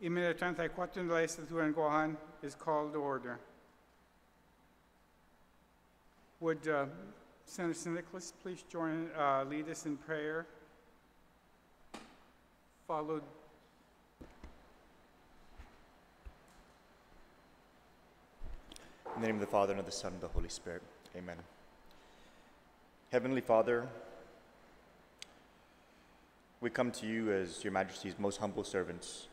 Minute 34 in the legislature in Guam is called to order. Would Senator Nicholas please lead us in prayer, followed in the name of the Father, and of the Son, and of the Holy Spirit. Amen. Heavenly Father, we come to you as your Majesty's most humble servants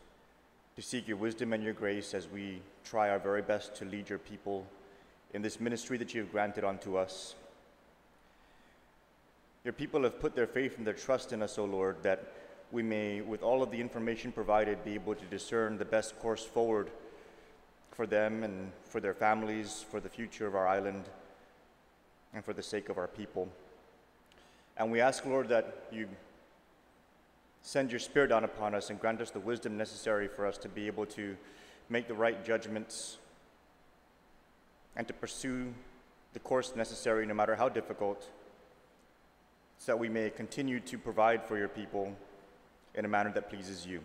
to seek your wisdom and your grace as we try our very best to lead your people in this ministry that you have granted unto us. Your people have put their faith and their trust in us, O Lord, that we may, with all of the information provided, be able to discern the best course forward for them and for their families, for the future of our island, and for the sake of our people. And we ask, Lord, that you send your Spirit down upon us and grant us the wisdom necessary for us to be able to make the right judgments and to pursue the course necessary, no matter how difficult, so that we may continue to provide for your people in a manner that pleases you.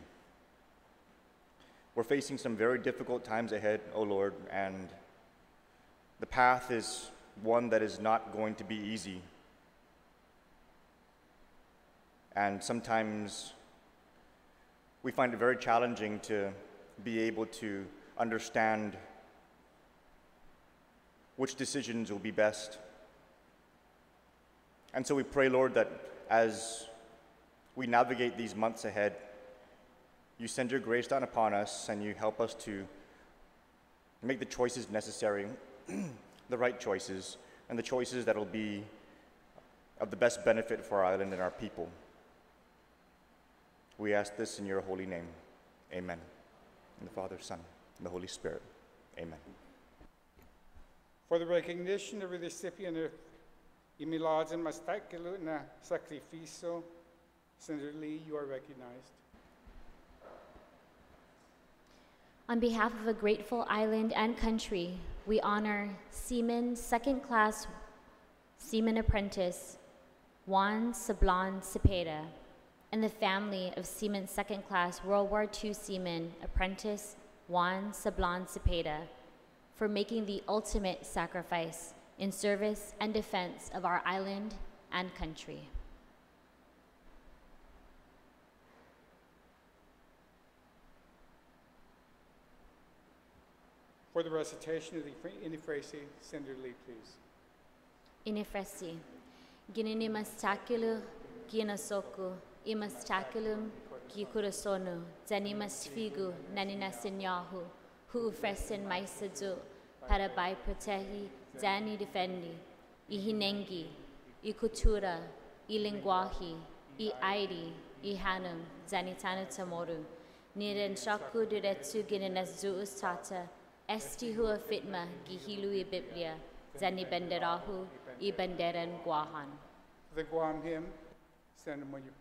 We're facing some very difficult times ahead, O Lord, and the path is one that is not going to be easy. And sometimes we find it very challenging to be able to understand which decisions will be best. And so we pray, Lord, that as we navigate these months ahead, you send your grace down upon us and you help us to make the choices necessary, the right choices, and the choices that will be of the best benefit for our island and our people. We ask this in your holy name. Amen. In the Father, Son, and the Holy Spirit. Amen. for the recognition of the recipient of Imilads and Mastakilu na Sacrificio, Senator Lee, you are recognized. On behalf of a grateful island and country, we honor Seaman Second Class Seaman Apprentice Juan Sablan Cepeda and the family of Seaman Second Class World War II Seaman Apprentice Juan Sablan Cepeda for making the ultimate sacrifice in service and defense of our island and country. For the recitation of the Inifresi, Senator Lee, please. Inifresi, ginini mastakulu, ginasoku, imastakulum, gikurasonu, zanimasfigu, nanina sinyahu, hu fresin maisadu, para bai protehi, zani defendi, ihinengi, ikutura, ilingwahi, aidi, hanum, zanitana tamoru, niren shaku duretsu gininazu ustata, esti hua fitma gihilu I Biblia, zani benderahu I benderan guahan. The Guam hymn, Senator Moyu.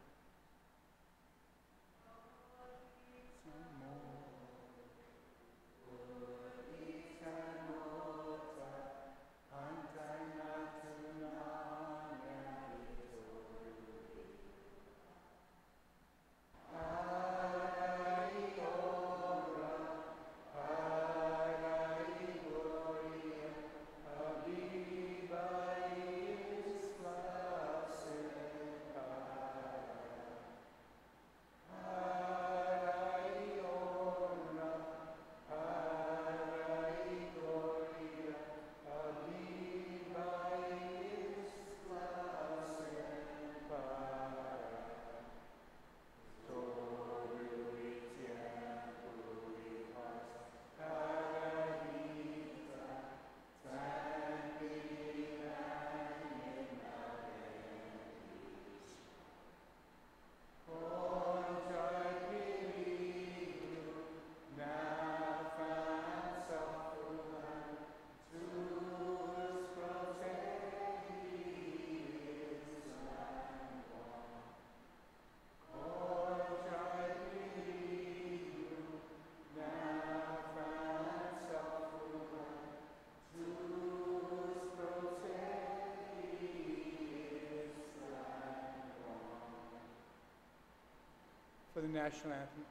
For the national anthem,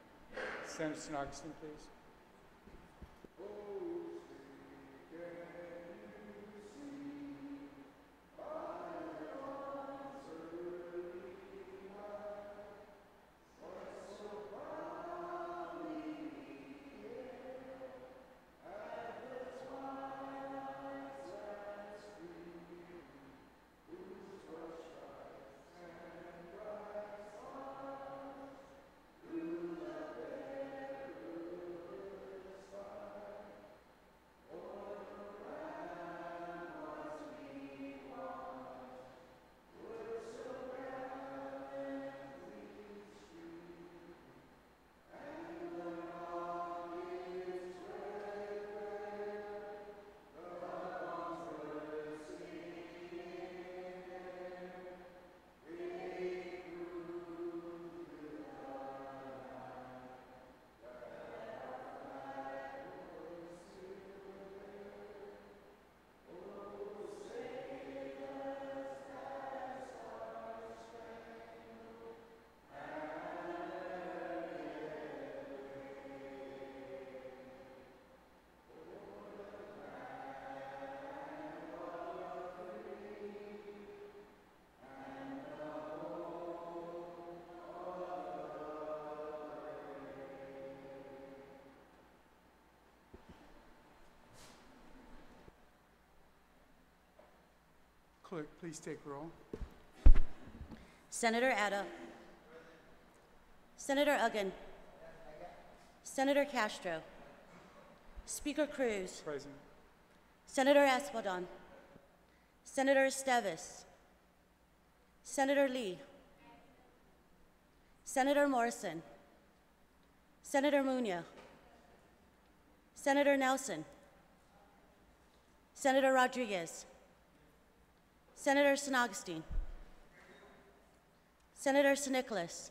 Senator St. Augustine, please. Clerk, please take roll. Senator Adda. Senator Uggan. Senator Castro. Speaker Cruz. Present. Senator Espadon. Senator Esteves. Senator Lee. Senator Morrison. Senator Munoz. Senator Nelson. Senator Rodriguez. Senator St. Augustine. Senator St. Nicholas.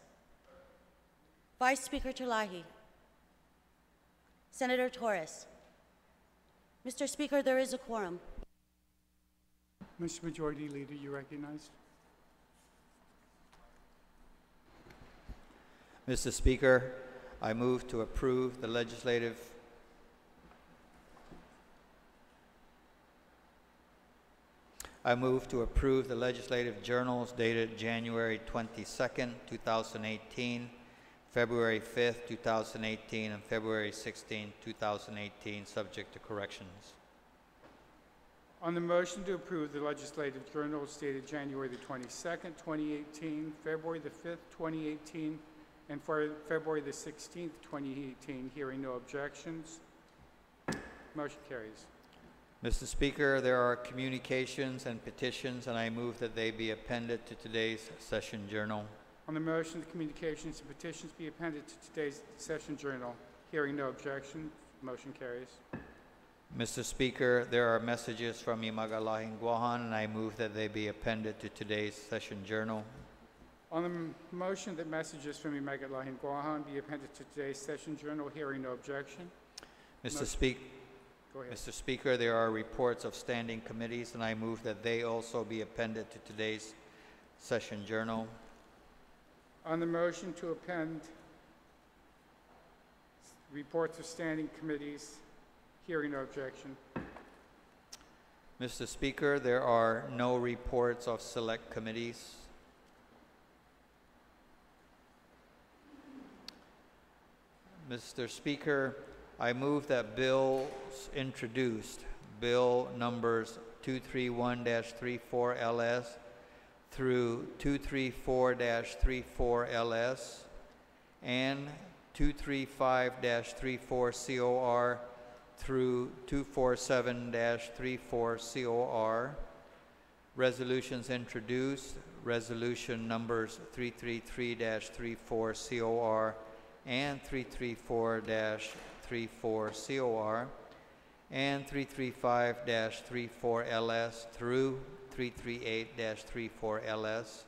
Vice Speaker Terlahi. Senator Torres. Mr. Speaker, there is a quorum. Mr. Majority Leader, you recognized. Mr. Speaker, I move to approve the legislative journals dated January 22nd, 2018, February 5th, 2018, and February 16th, 2018, subject to corrections. On the motion to approve the legislative journals dated January the 22nd, 2018, February the 5th, 2018, and for February the 16th, 2018, hearing no objections, motion carries. Mr. Speaker, there are communications and petitions, and I move that they be appended to today's session journal. On the motion, the communications and petitions be appended to today's session journal. Hearing no objection, motion carries. Mr. Speaker, there are messages from Imagalahin Guahan, and I move that they be appended to today's session journal. On the motion that messages from Imagalahin Guahan be appended to today's session journal, hearing no objection. Mr. Speaker, there are reports of standing committees, and I move that they also be appended to today's session journal. On the motion to append reports of standing committees, hearing no objection. Mr. Speaker, there are no reports of select committees. Mr. Speaker, I move that bills introduced, bill numbers 231-34LS through 234-34LS and 235-34COR through 247-34COR, resolutions introduced, resolution numbers 333-34COR and 334-34COR, and 335-34LS through 338-34LS,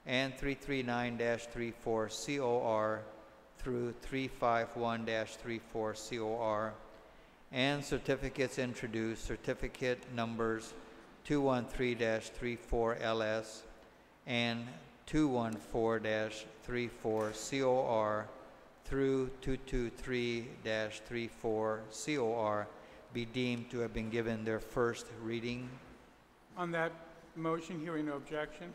and 339-34COR through 351-34COR, and certificates introduced, certificate numbers 213-34LS and 214-34COR through 223-34 COR be deemed to have been given their first reading. On that motion, hearing no objection.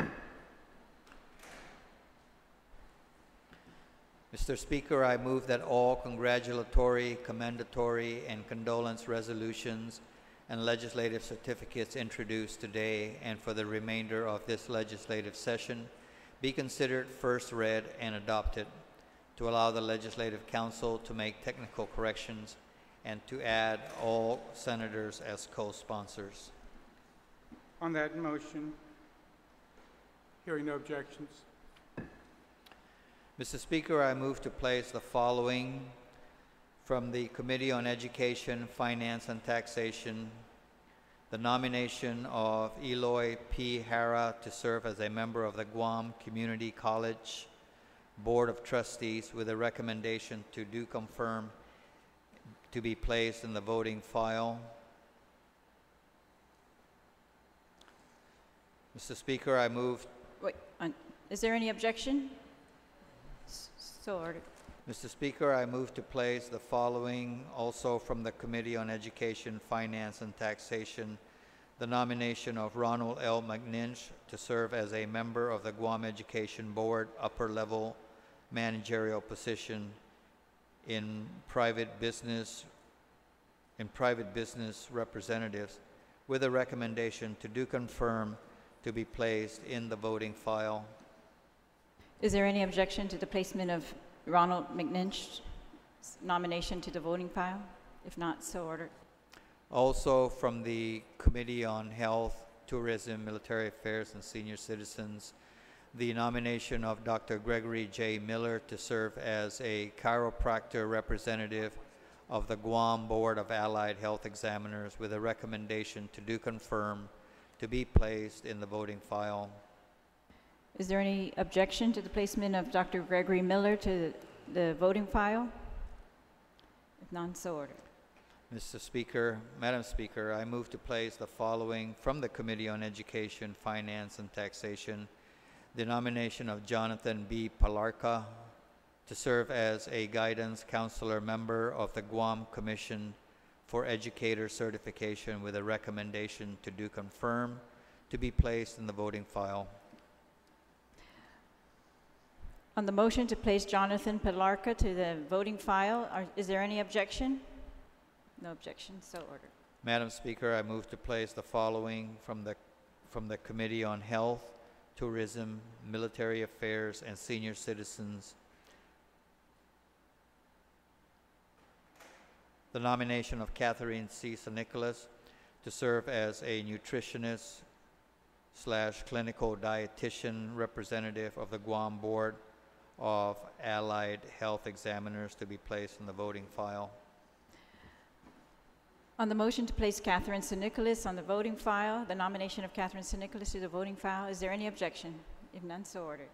Mr. Speaker, I move that all congratulatory, commendatory, and condolence resolutions and legislative certificates introduced today and for the remainder of this legislative session be considered first read and adopted, to allow the Legislative Council to make technical corrections and to add all senators as co-sponsors. On that motion, hearing no objections. Mr. Speaker, I move to place the following from the Committee on Education, Finance, and Taxation: the nomination of Eloy P. Hara to serve as a member of the Guam Community College Board of Trustees, with a recommendation to do confirm, to be placed in the voting file. Mr. Speaker, I move. Wait, is there any objection? So ordered. Mr. Speaker, I move to place the following also from the Committee on Education, Finance, and Taxation: the nomination of Ronald L. McNinch to serve as a member of the Guam Education Board, upper level managerial position in private business representatives, with a recommendation to do confirm, to be placed in the voting file. Is there any objection to the placement of Ronald McNinch's nomination to the voting file? If not, so ordered. Also from the Committee on Health, Tourism, Military Affairs, and Senior Citizens, the nomination of Dr. Gregory J. Miller to serve as a chiropractor representative of the Guam Board of Allied Health Examiners, with a recommendation to do confirm, to be placed in the voting file. Is there any objection to the placement of Dr. Gregory Miller to the voting file? If none, so ordered. Mr. Speaker, Madam Speaker, I move to place the following from the Committee on Education, Finance, and Taxation: the nomination of Jonathan B. Palarca to serve as a guidance counselor member of the Guam Commission for Educator Certification, with a recommendation to do confirm, to be placed in the voting file. On the motion to place Jonathan Palarca to the voting file, is there any objection? No objection, so ordered. Madam Speaker, I move to place the following from the Committee on Health, Tourism, Military Affairs, and Senior Citizens: the nomination of Catherine C. Nicholas to serve as a nutritionist / clinical dietitian representative of the Guam Board of Allied Health Examiners, to be placed in the voting file. On the motion to place Catherine St. Nicholas on the voting file, the nomination of Catherine St. Nicholas to the voting file, is there any objection? If none, so ordered.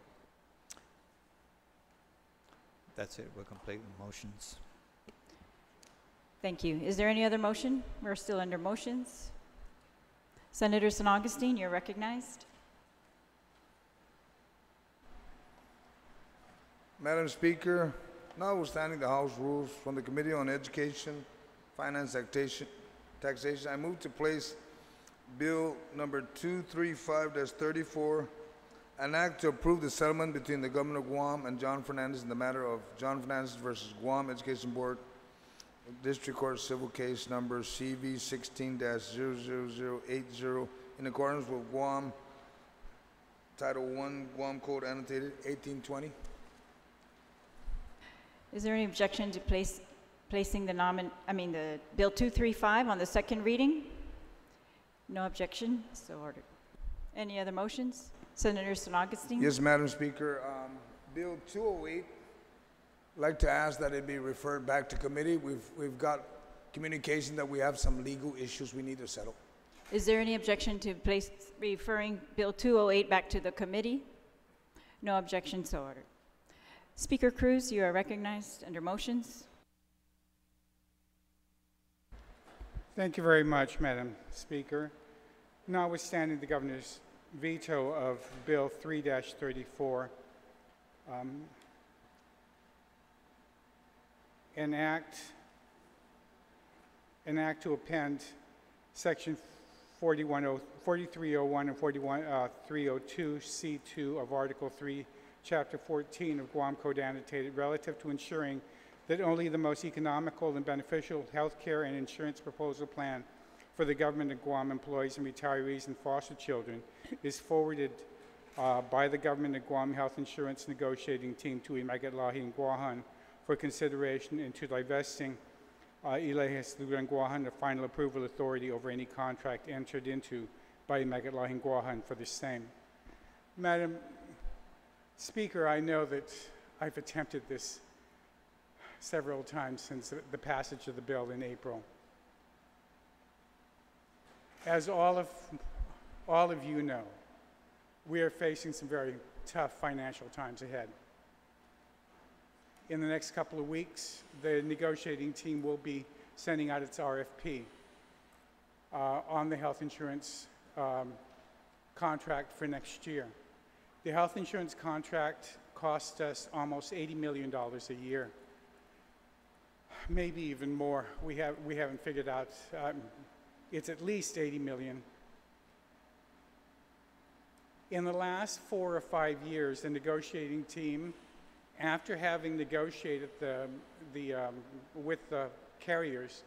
That's it. We're complete with motions. Thank you. Is there any other motion? We're still under motions. Senator St. Augustine, you're recognized. Madam Speaker, notwithstanding the House rules from the Committee on Education, Finance, Taxation, I move to place Bill number 235-34, an act to approve the settlement between the Government of Guam and John Fernandez in the matter of John Fernandez versus Guam Education Board, District Court Civil Case number CV 16-00080, in accordance with Guam Title I, Guam Code Annotated 1820. Is there any objection to placing the Bill 235 on the second reading? No objection, so ordered. Any other motions? Senator St. Augustine? Yes, Madam Speaker. Bill 208, I'd like to ask that it be referred back to committee. We've got communication that we have some legal issues we need to settle. Is there any objection to referring Bill 208 back to the committee? No objection, so ordered. Speaker Cruz, you are recognized under motions. Thank you very much, Madam Speaker. Notwithstanding the Governor's veto of Bill 3-34, an act to append Section 4301 and 302 C2 of Article 3, Chapter 14 of Guam Code Annotated relative to ensuring that only the most economical and beneficial health care and insurance proposal plan for the government of Guam employees and retirees and foster children is forwarded by the government of Guam Health Insurance Negotiating Team to Imagatlahi Guahan for consideration into divesting Ilahis Lugan Guahan of final approval authority over any contract entered into by Imagatlahi Guahan for the same. Madam Speaker, I know that I've attempted this several times since the passage of the bill in April. As all of you know, we are facing some very tough financial times ahead. In the next couple of weeks, the negotiating team will be sending out its RFP on the health insurance contract for next year. The health insurance contract cost us almost $80 million a year, maybe even more. We haven't figured out. It's at least $80 million. In the last 4 or 5 years, the negotiating team, after having negotiated with the carriers,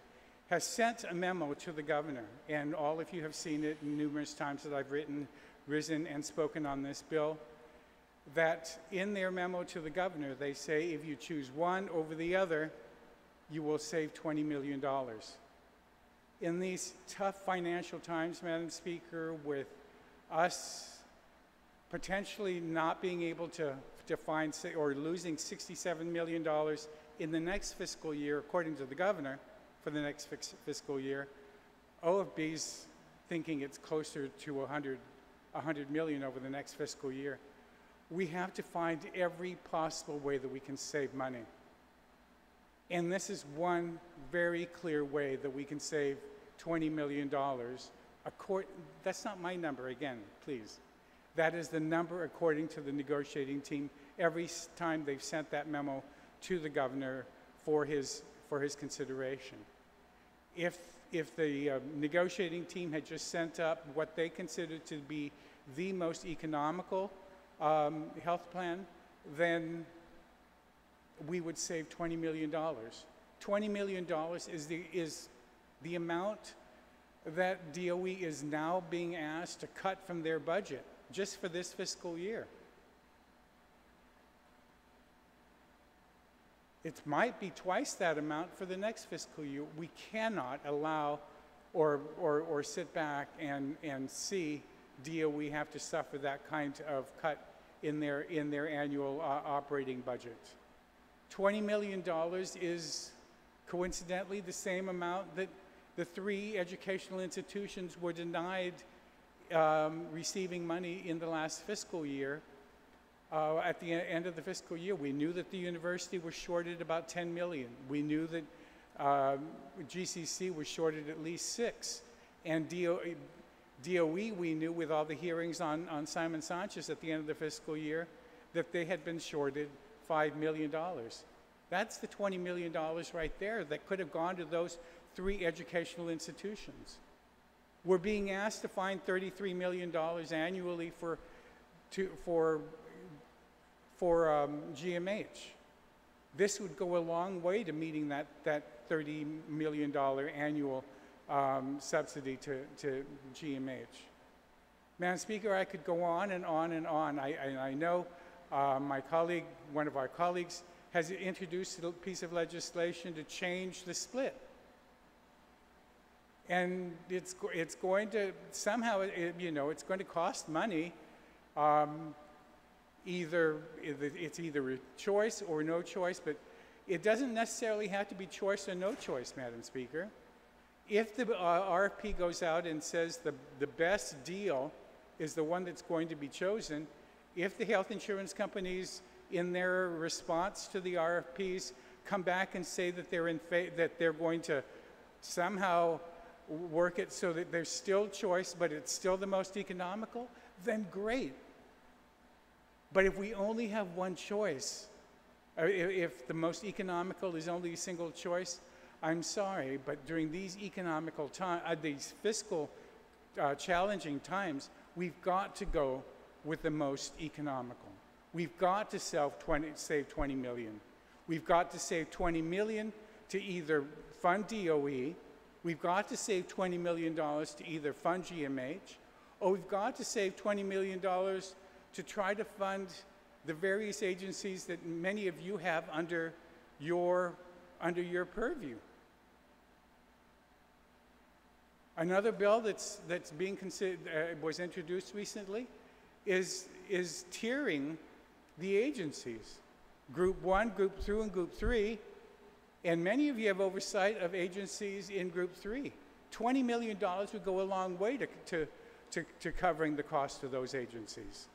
has sent a memo to the governor, and all of you have seen it numerous times that I've risen and spoken on this bill, that in their memo to the governor, they say if you choose one over the other, you will save $20 million. In these tough financial times, Madam Speaker, with us potentially not being able to find or losing $67 million in the next fiscal year, according to the governor, for the next fiscal year, OFB's thinking it's closer to 100 million over the next fiscal year. We have to find every possible way that we can save money. And this is one very clear way that we can save $20 million. That's not my number, again, please. That is the number according to the negotiating team every time they've sent that memo to the governor for his consideration. If the negotiating team had just sent up what they considered to be the most economical health plan, then we would save $20 million. $20 million is the amount that DOE is now being asked to cut from their budget just for this fiscal year. It might be twice that amount for the next fiscal year. We cannot allow or sit back and see DOE have to suffer that kind of cut in their annual operating budget. $20 million is coincidentally the same amount that the 3 educational institutions were denied receiving money in the last fiscal year. At the end of the fiscal year, we knew that the university was shorted about $10 million. We knew that GCC was shorted at least 6. And DOE, we knew with all the hearings on Simon Sanchez at the end of the fiscal year, that they had been shorted $5 million. That's the $20 million right there that could have gone to those 3 educational institutions. We're being asked to find $33 million annually for GMH. This would go a long way to meeting that $30 million annual subsidy to GMH. Madam Speaker, I could go on and on and on. I know my colleague, one of our colleagues, has introduced a piece of legislation to change the split. And it's going to somehow, it's going to cost money. It's either a choice or no choice, but it doesn't necessarily have to be choice or no choice, Madam Speaker. If the RFP goes out and says the best deal is the one that's going to be chosen, if the health insurance companies in their response to the RFPs come back and say that they're going to somehow work it so that there's still choice, but it's still the most economical, then great. But if we only have one choice, If the most economical is only a single choice, I'm sorry, but during these economical times, these fiscal challenging times, we've got to go with the most economical. We've got to save 20 million. We've got to save 20 million to either fund DOE, we've got to save $20 million to either fund GMH, or we've got to save $20 million to try to fund the various agencies that many of you have under your purview. Another bill that's being considered, was introduced recently, is tiering the agencies. Group 1, Group 2, and Group 3, and many of you have oversight of agencies in Group 3. $20 million would go a long way to covering the cost of those agencies.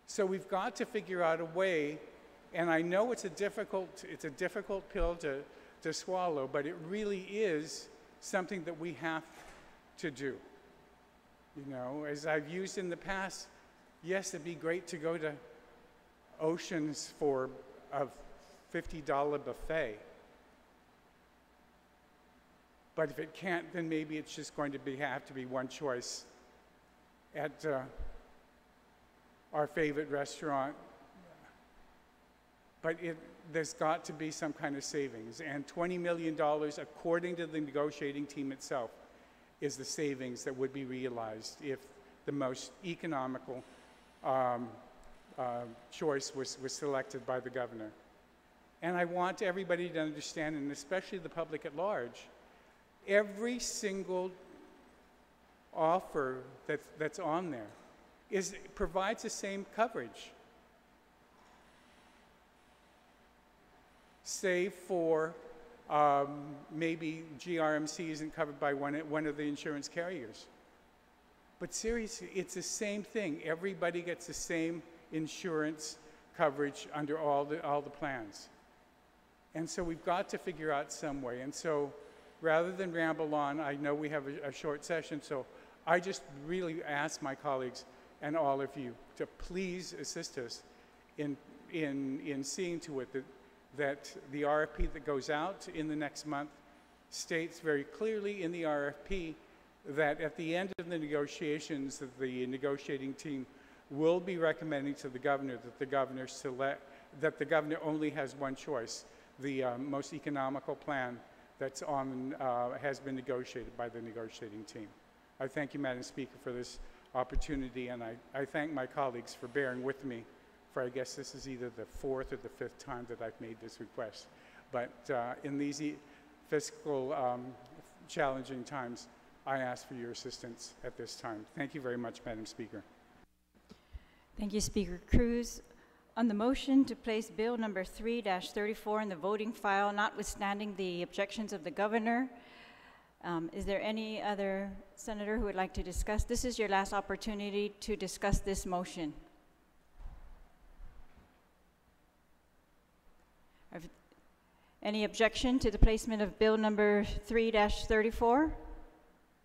So we've got to figure out a way, and I know it's a difficult pill to swallow, but it really is something that we have to do. You know, as I've used in the past, yes, it'd be great to go to Oceans for a $50 buffet. But if it can't, then maybe it's just going to have to be one choice at our favorite restaurant. But there's got to be some kind of savings. And $20 million, according to the negotiating team itself, is the savings that would be realized if the most economical choice was selected by the governor. And I want everybody to understand, and especially the public at large, every single offer that's on there provides the same coverage, save for maybe GRMC isn't covered by one of the insurance carriers. But seriously, it's the same thing. Everybody gets the same insurance coverage under all the plans. And so we've got to figure out some way. And so rather than ramble on, I know we have a short session, so I just really ask my colleagues and all of you to please assist us in seeing to it that the RFP that goes out in the next month states very clearly in the RFP that at the end of the negotiations, that the negotiating team will be recommending to the governor that the governor only has one choice, the most economical plan that's has been negotiated by the negotiating team. I thank you, Madam Speaker, for this opportunity, and I thank my colleagues for bearing with me, for I guess this is either the fourth or the fifth time that I've made this request. But in these fiscal challenging times, I ask for your assistance at this time. Thank you very much, Madam Speaker. Thank you, Speaker Cruz. On the motion to place Bill number 3-34 in the voting file, notwithstanding the objections of the governor, is there any other senator who would like to discuss? This is your last opportunity to discuss this motion. Any objection to the placement of Bill number 3-34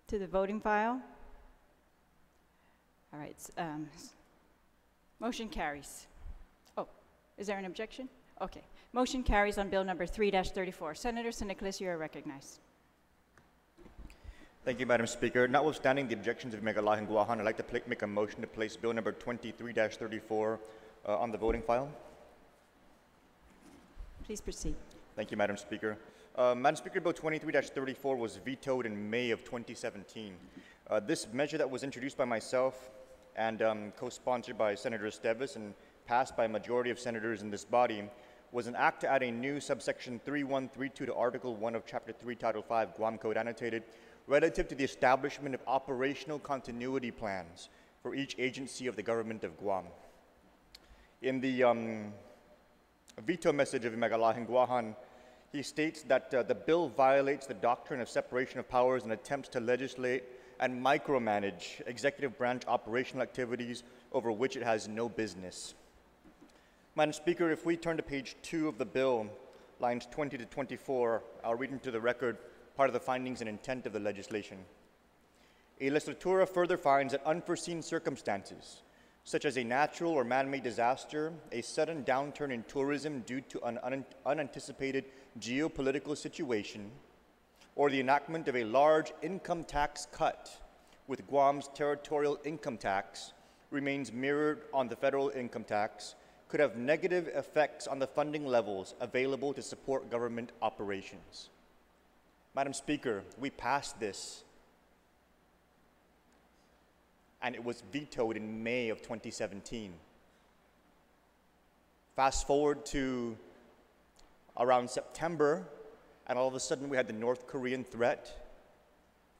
to the voting file? All right, motion carries. Oh, is there an objection? Okay, motion carries on Bill number 3-34. Senator San Nicolas, you are recognized. Thank you, Madam Speaker. Notwithstanding the objections of Megalahi and Guahan, I'd like to make a motion to place Bill number 23-34 on the voting file. Please proceed. Thank you, Madam Speaker. Madam Speaker, Bill 23-34 was vetoed in May of 2017. This measure that was introduced by myself and co-sponsored by Senator Esteves and passed by a majority of senators in this body was an act to add a new subsection 3132 to Article 1 of Chapter 3, Title 5, Guam Code Annotated, relative to the establishment of operational continuity plans for each agency of the government of Guam. In the veto message of Megalahi Guahan, he states that the bill violates the doctrine of separation of powers and attempts to legislate and micromanage executive branch operational activities over which it has no business. Madam Speaker, if we turn to page 2 of the bill, lines 20 to 24, I'll read into the record part of the findings and intent of the legislation. A legislatura further finds that unforeseen circumstances, such as a natural or man-made disaster, a sudden downturn in tourism due to an unanticipated geopolitical situation, or the enactment of a large income tax cut with Guam's territorial income tax remains mirrored on the federal income tax, could have negative effects on the funding levels available to support government operations. Madam Speaker, we passed this, and it was vetoed in May of 2017. Fast forward to around September, and all of a sudden we had the North Korean threat.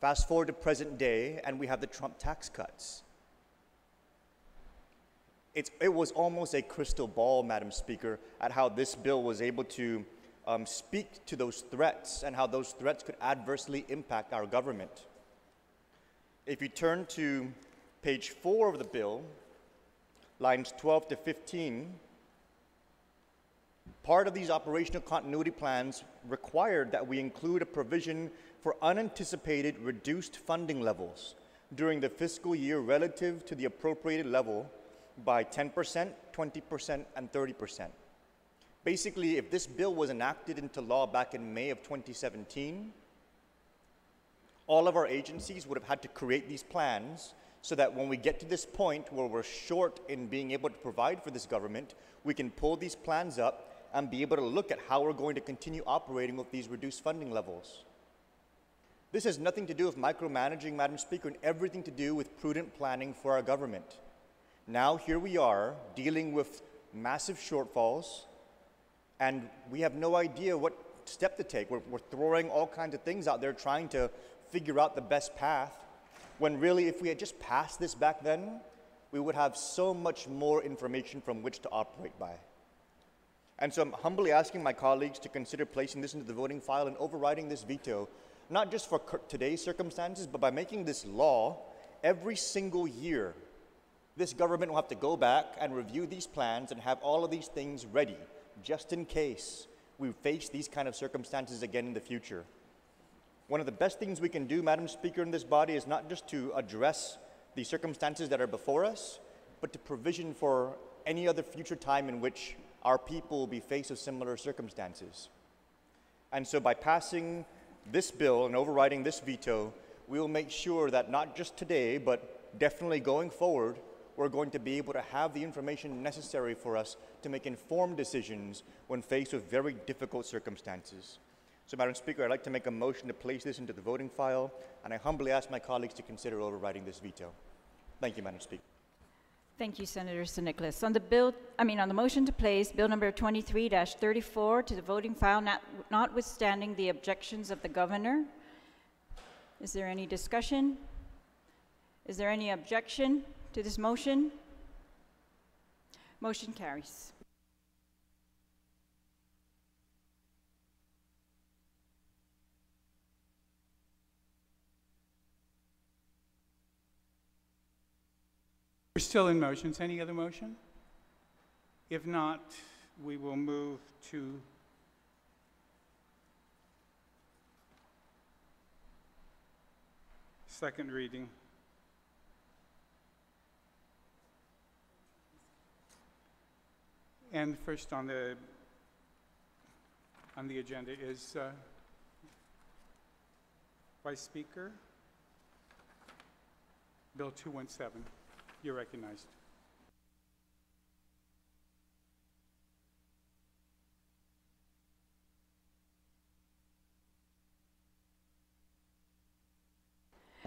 Fast forward to present day, and we have the Trump tax cuts. It was almost a crystal ball, Madam Speaker, at how this bill was able to speak to those threats and how those threats could adversely impact our government. If you turn to page 4 of the bill, lines 12 to 15, part of these operational continuity plans required that we include a provision for unanticipated reduced funding levels during the fiscal year relative to the appropriated level by 10%, 20%, and 30%. Basically, if this bill was enacted into law back in May of 2017, all of our agencies would have had to create these plans so that when we get to this point where we're short in being able to provide for this government, we can pull these plans up and be able to look at how we're going to continue operating with these reduced funding levels. This has nothing to do with micromanaging, Madam Speaker, and everything to do with prudent planning for our government. Now here we are dealing with massive shortfalls, and we have no idea what step to take. We're throwing all kinds of things out there trying to figure out the best path, when really if we had just passed this back then, we would have so much more information from which to operate by. And so I'm humbly asking my colleagues to consider placing this into the voting file and overriding this veto, not just for today's circumstances, but by making this law every single year. This government will have to go back and review these plans and have all of these things ready, just in case we face these kind of circumstances again in the future. One of the best things we can do, Madam Speaker, in this body is not just to address the circumstances that are before us, but to provision for any other future time in which our people will be faced with similar circumstances. And so by passing this bill and overriding this veto, we will make sure that not just today, but definitely going forward, we're going to be able to have the information necessary for us to make informed decisions when faced with very difficult circumstances. So, Madam Speaker, I'd like to make a motion to place this into the voting file, and I humbly ask my colleagues to consider overriding this veto. Thank you, Madam Speaker. Thank you, Senator San Nicolas. On the motion to place Bill number 23-34 to the voting file, notwithstanding the objections of the governor, is there any discussion? Is there any objection to this motion? Motion carries. We're still in motions. Any other motion? If not, we will move to second reading. And first on the agenda is Vice Speaker, Bill 217. You're recognized.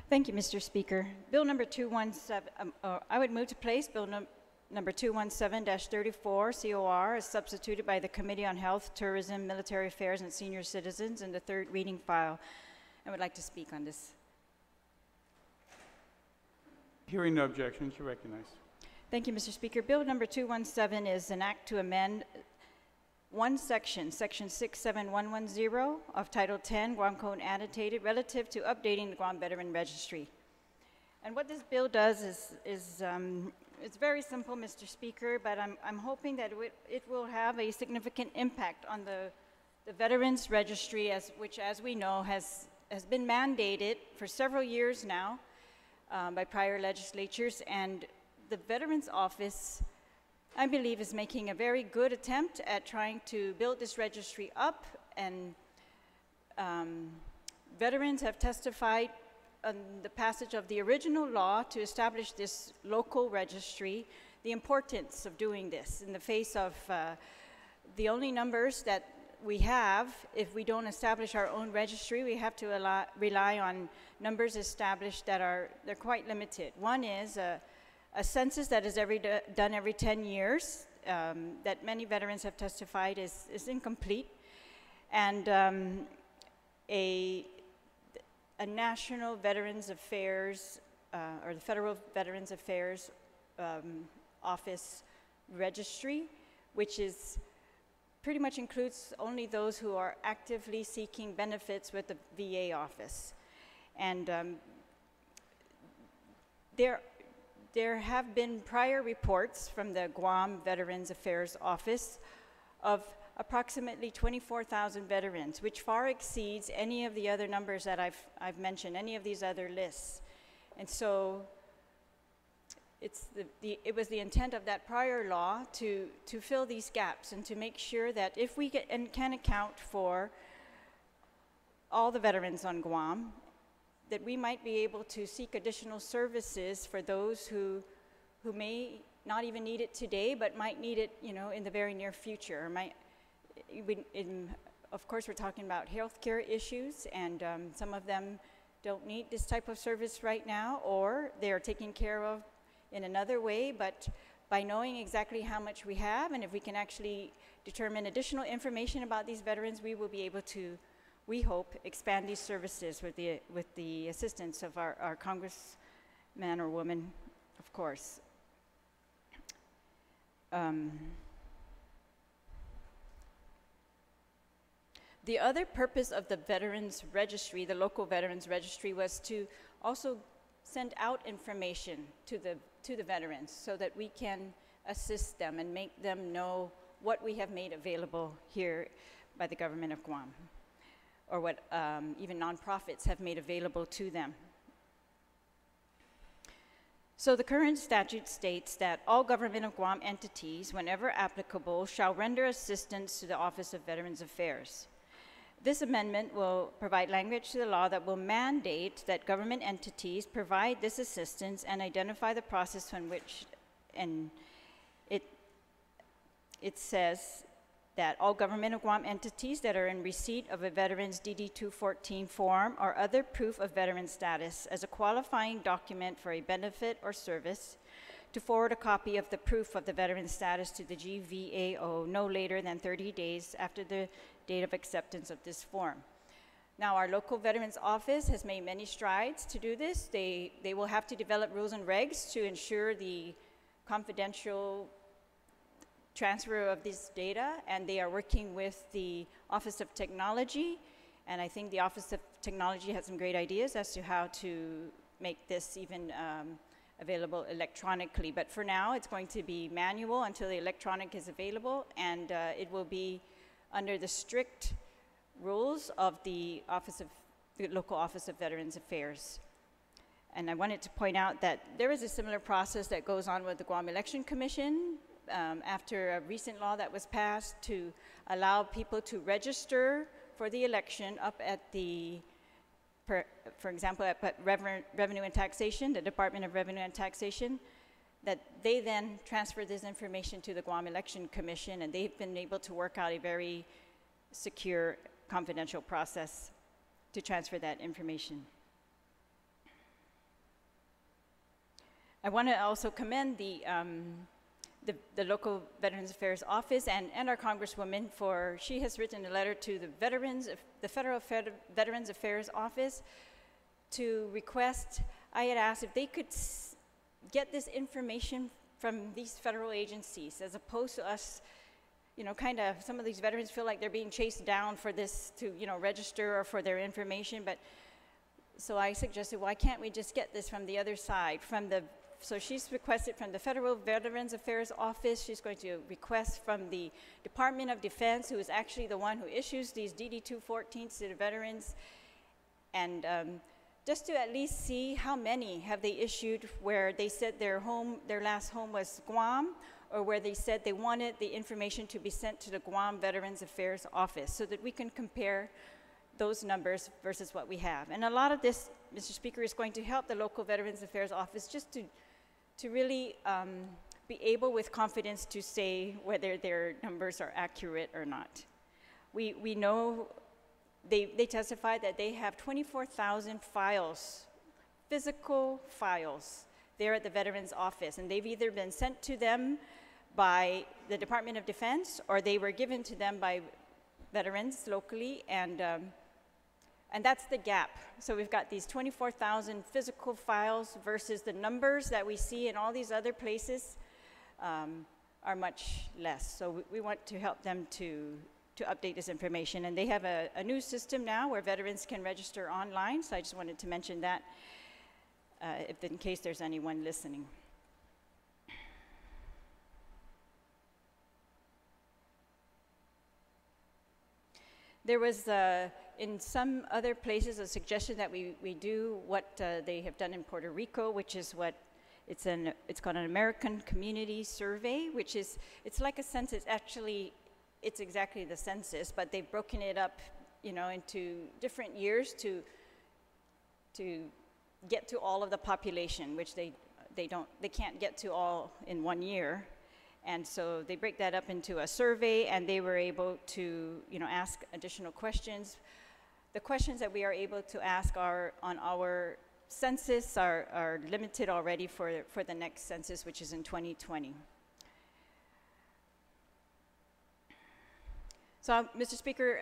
Thank you, Mr. Speaker. Bill number 217, I would move to place Bill number 217-34 COR is substituted by the Committee on Health, Tourism, Military Affairs, and Senior Citizens in the third reading file. I would like to speak on this. Hearing no objections, you're recognized. Thank you, Mr. Speaker. Bill number 217 is an act to amend one section, section 67110 of Title 10, Guam Code annotated, relative to updating the Guam Veteran Registry. And what this bill does is it's very simple, Mr. Speaker, but I'm hoping that it will have a significant impact on the Veterans Registry, which, as we know, has been mandated for several years now by prior legislatures, and the Veterans Office, I believe, is making a very good attempt at trying to build this registry up, and veterans have testified on the passage of the original law to establish this local registry, the importance of doing this in the face of the only numbers that we have. If we don't establish our own registry, we have to rely on numbers established that they're quite limited. One is a census that is done every 10 years, that many veterans have testified is incomplete, and a National Veterans Affairs, or the Federal Veterans Affairs Office registry, which is pretty much includes only those who are actively seeking benefits with the VA office. And there have been prior reports from the Guam Veterans Affairs Office of approximately 24,000 veterans, which far exceeds any of the other numbers that I've mentioned, any of these other lists. And so it was the intent of that prior law to fill these gaps and to make sure that if we can account for all the veterans on Guam, that we might be able to seek additional services for those who may not even need it today, but might need it, in the very near future. Of course, we're talking about healthcare issues, and some of them don't need this type of service right now, or they are taken care of in another way. But by knowing exactly how much we have, and if we can actually determine additional information about these veterans, we will be able to, we hope, expand these services with the assistance of our congressman or woman, of course. The other purpose of the Veterans Registry, the local Veterans Registry, was to also send out information to the veterans so that we can assist them and make them know what we have made available here by the government of Guam, or what even nonprofits have made available to them. So the current statute states that all government of Guam entities, whenever applicable, shall render assistance to the Office of Veterans Affairs. This amendment will provide language to the law that will mandate that government entities provide this assistance and identify the process in which, and it says that all government of Guam entities that are in receipt of a veteran's DD-214 form or other proof of veteran status as a qualifying document for a benefit or service, to forward a copy of the proof of the veteran status to the GVAO no later than 30 days after the date of acceptance of this form. Now, our local Veterans Office has made many strides to do this. They will have to develop rules and regs to ensure the confidential transfer of this data, and they are working with the Office of Technology, and I think the Office of Technology has some great ideas as to how to make this even available electronically. But for now, it's going to be manual until the electronic is available, and it will be under the strict rules of the local Office of Veterans Affairs. And I wanted to point out that there is a similar process that goes on with the Guam Election Commission after a recent law that was passed to allow people to register for the election up at the, for example, at Revenue and Taxation, the Department of Revenue and Taxation, that they then transfer this information to the Guam Election Commission, and they've been able to work out a very secure, confidential process to transfer that information. I want to also commend the local Veterans Affairs Office and our Congresswoman for, she has written a letter to the Federal Veterans Affairs Office to request, I had asked if they could get this information from these federal agencies, as opposed to us, kind of, some of these veterans feel like they're being chased down for this to, register or for their information. But so I suggested, why can't we just get this from the other side, so she's requested from the Federal Veterans Affairs Office. She's going to request from the Department of Defense, who is actually the one who issues these DD-214s to the veterans. And just to at least see how many have they issued where they said their last home was Guam, or where they said they wanted the information to be sent to the Guam Veterans Affairs Office, so that we can compare those numbers versus what we have. And a lot of this, Mr. Speaker, is going to help the local Veterans Affairs Office just to really be able with confidence to say whether their numbers are accurate or not. We know they testified that they have 24,000 files, physical files, there at the Veterans Office, and they've either been sent to them by the Department of Defense, or they were given to them by veterans locally, and that's the gap. So we've got these 24,000 physical files versus the numbers that we see in all these other places are much less. So we want to help them to update this information. And they have a new system now where veterans can register online, so I just wanted to mention that in case there's anyone listening. There was, in some other places, a suggestion that we do what they have done in Puerto Rico, which is what it's called an American Community Survey, which is, it's like a census. Actually, it's exactly the census, but they've broken it up, you know, into different years to get to all of the population, which they can't get to all in 1 year. And so they break that up into a survey, and they were able to, you know, ask additional questions. The questions that we are able to ask are on our census are limited already for the next census, which is in 2020. So, Mr. Speaker,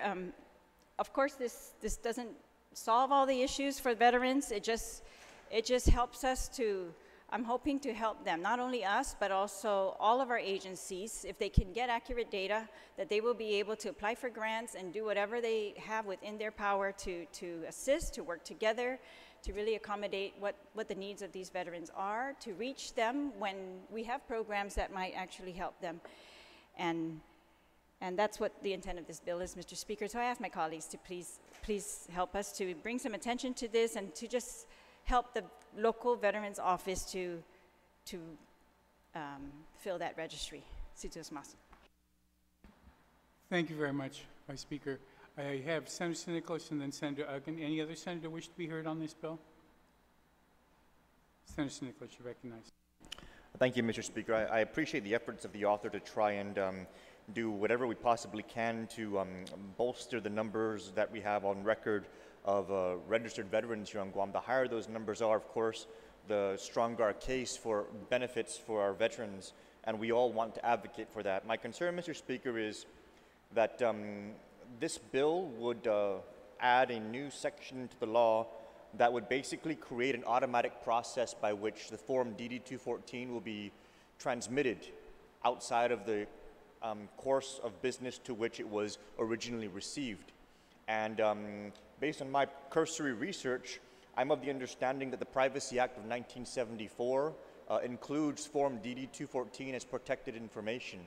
of course, this doesn't solve all the issues for veterans. It just helps us to. I'm hoping to help them, not only us, but also all of our agencies, if they can get accurate data, that they will be able to apply for grants and do whatever they have within their power to assist, to work together, to really accommodate what the needs of these veterans are, to reach them when we have programs that might actually help them. And that's what the intent of this bill is, Mr. Speaker. So I ask my colleagues to please help us to bring some attention to this and to just help the local Veterans Office to fill that registry. Thank you very much, Vice Speaker. I have Senator Nicholas and then Senator Uggan. Any other senator wish to be heard on this bill? Senator Nicholas, you recognize. Thank you, Mr. Speaker. I appreciate the efforts of the author to try and do whatever we possibly can to bolster the numbers that we have on record of registered veterans here on Guam. The higher those numbers are, of course, the stronger our case for benefits for our veterans, and we all want to advocate for that. My concern, Mr. Speaker, is that this bill would add a new section to the law that would basically create an automatic process by which the Form DD-214 will be transmitted outside of the course of business to which it was originally received. And based on my cursory research, I'm of the understanding that the Privacy Act of 1974 includes Form DD-214 as protected information.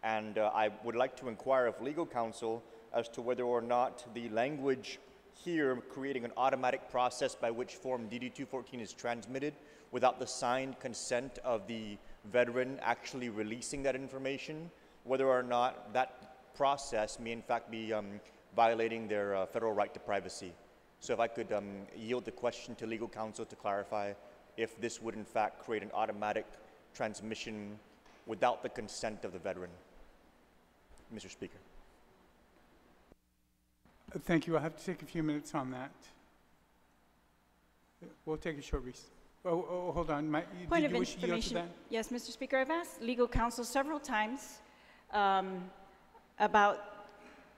And I would like to inquire of legal counsel as to whether or not the language here creating an automatic process by which Form DD-214 is transmitted without the signed consent of the veteran actually releasing that information, whether or not that process may in fact be violating their federal right to privacy. So if I could yield the question to legal counsel to clarify if this would in fact create an automatic transmission without the consent of the veteran. Mr. Speaker. Thank you. I'll have to take a few minutes on that. We'll take a short recess. Oh, hold on. Point did of you wish to yield to that? Yes, Mr. Speaker. I've asked legal counsel several times about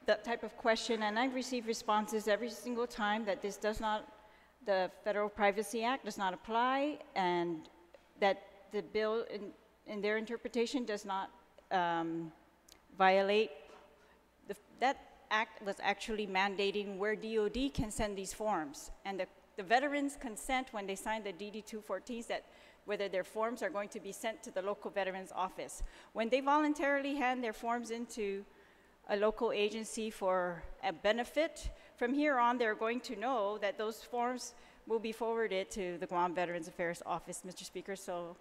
that type of question, and I've received responses every single time that this does not, the Federal Privacy Act does not apply, and that the bill, in their interpretation, does not violate. That act was actually mandating where DOD can send these forms, and the veterans consent when they sign the DD-214s that whether their forms are going to be sent to the local veterans office. When they voluntarily hand their forms into a local agency for a benefit, from here on they're going to know that those forms will be forwarded to the Guam Veterans Affairs Office, Mr. Speaker. So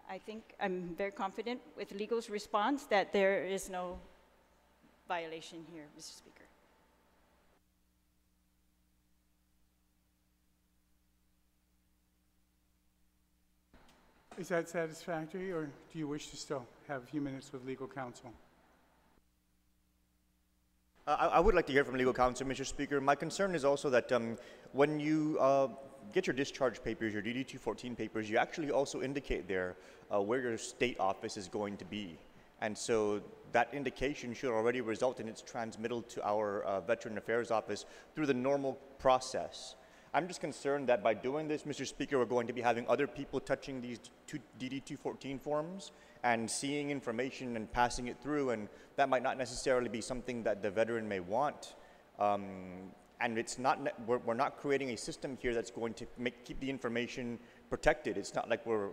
I think I'm very confident with legal's response that there is no violation here, Mr. Speaker. Is that satisfactory, or do you wish to still have a few minutes with legal counsel? I would like to hear from legal counsel, Mr. Speaker. My concern is also that when you get your discharge papers, your DD-214 papers, you actually also indicate there where your state office is going to be. And so that indication should already result in its transmittal to our Veteran Affairs Office through the normal process. I'm just concerned that by doing this, Mr. Speaker, we're going to be having other people touching these DD-214 forms and seeing information and passing it through, and that might not necessarily be something that the veteran may want. And it's not, we're not creating a system here that's going to keep the information protected. It's not like we're,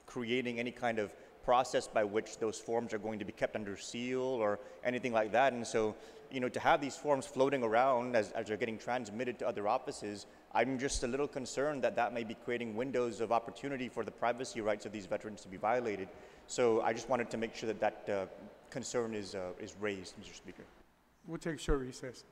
creating any kind of process by which those forms are going to be kept under seal or anything like that. And so, to have these forms floating around as they're getting transmitted to other offices, I'm just a little concerned that that may be creating windows of opportunity for the privacy rights of these veterans to be violated. So I just wanted to make sure that that concern is raised, Mr. Speaker. We'll take a short recess.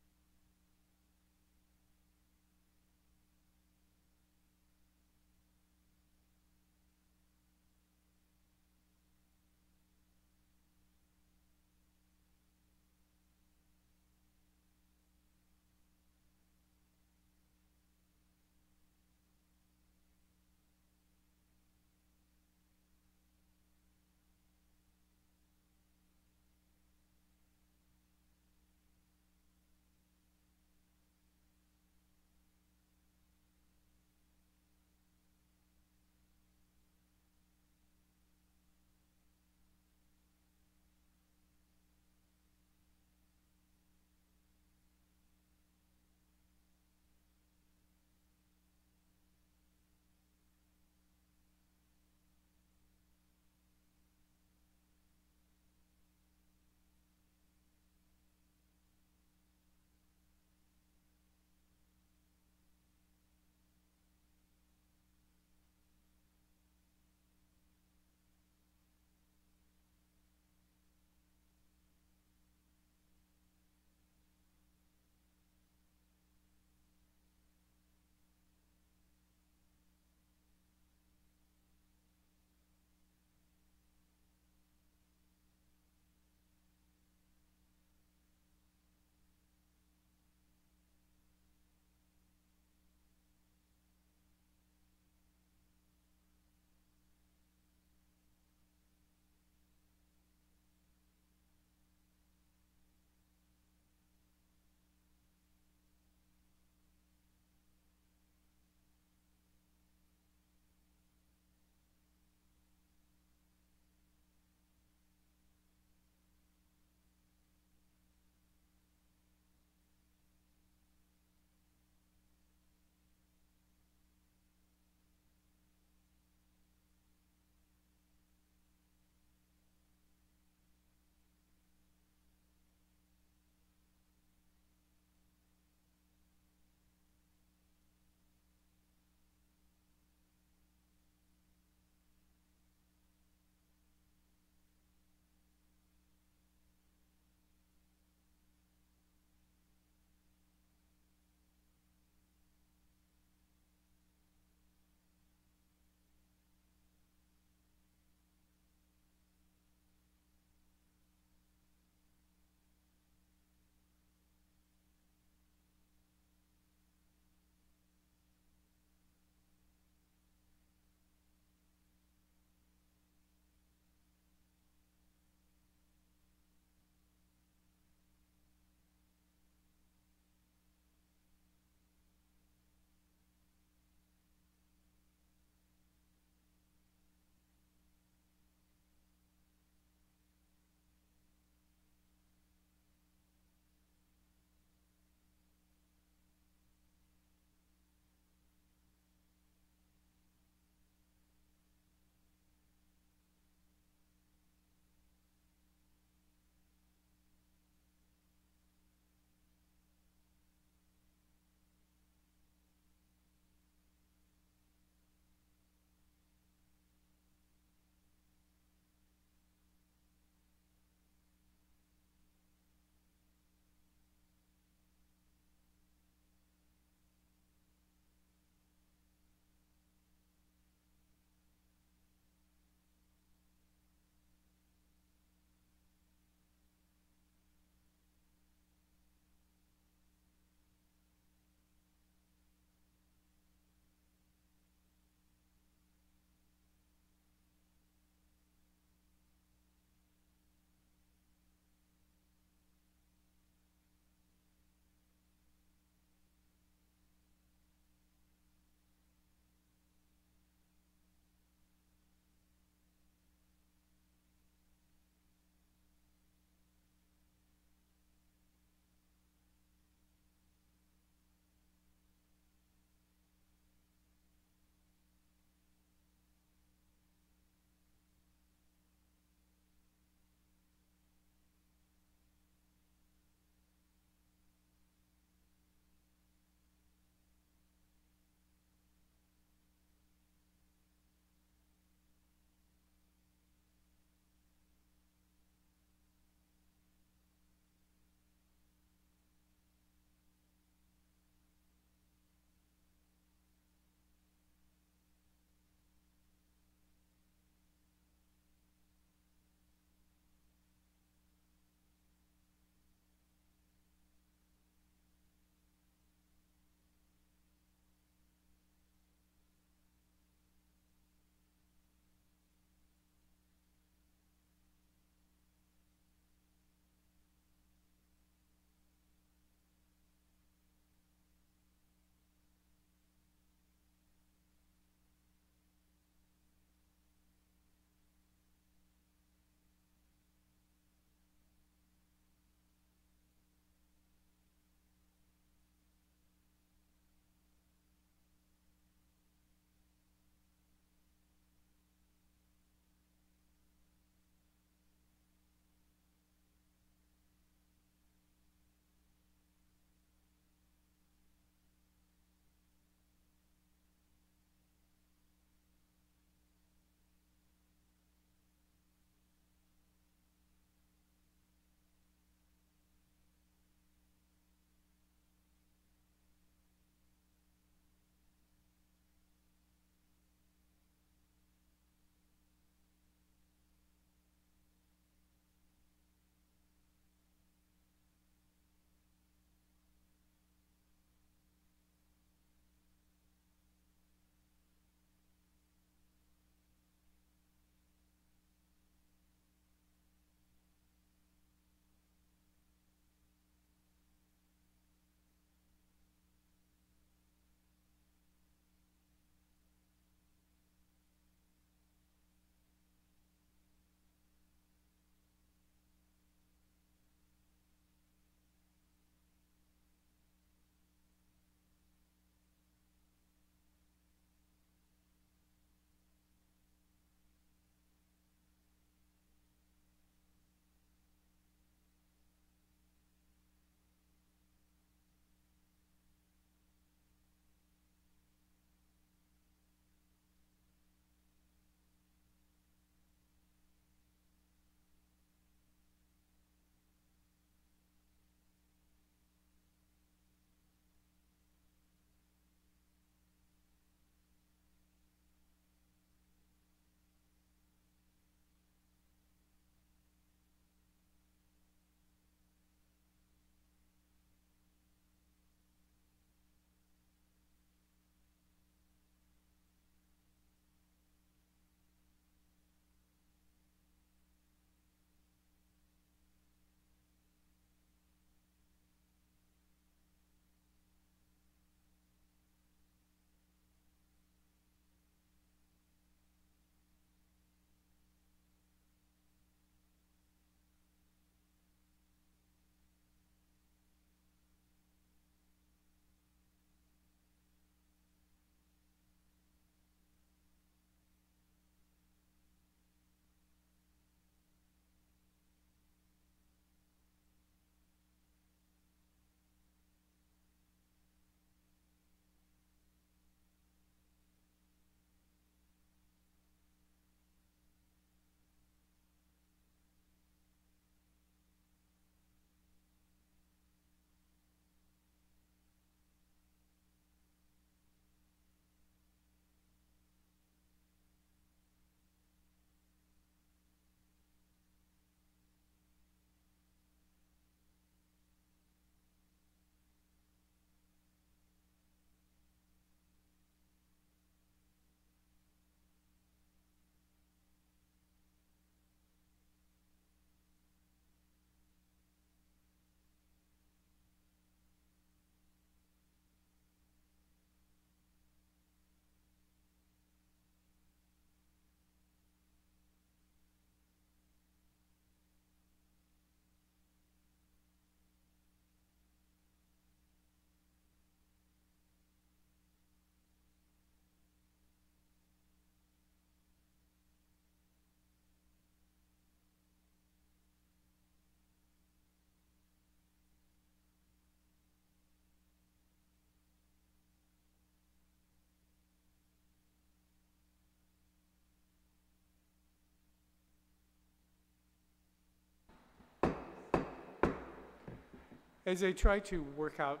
As I try to work out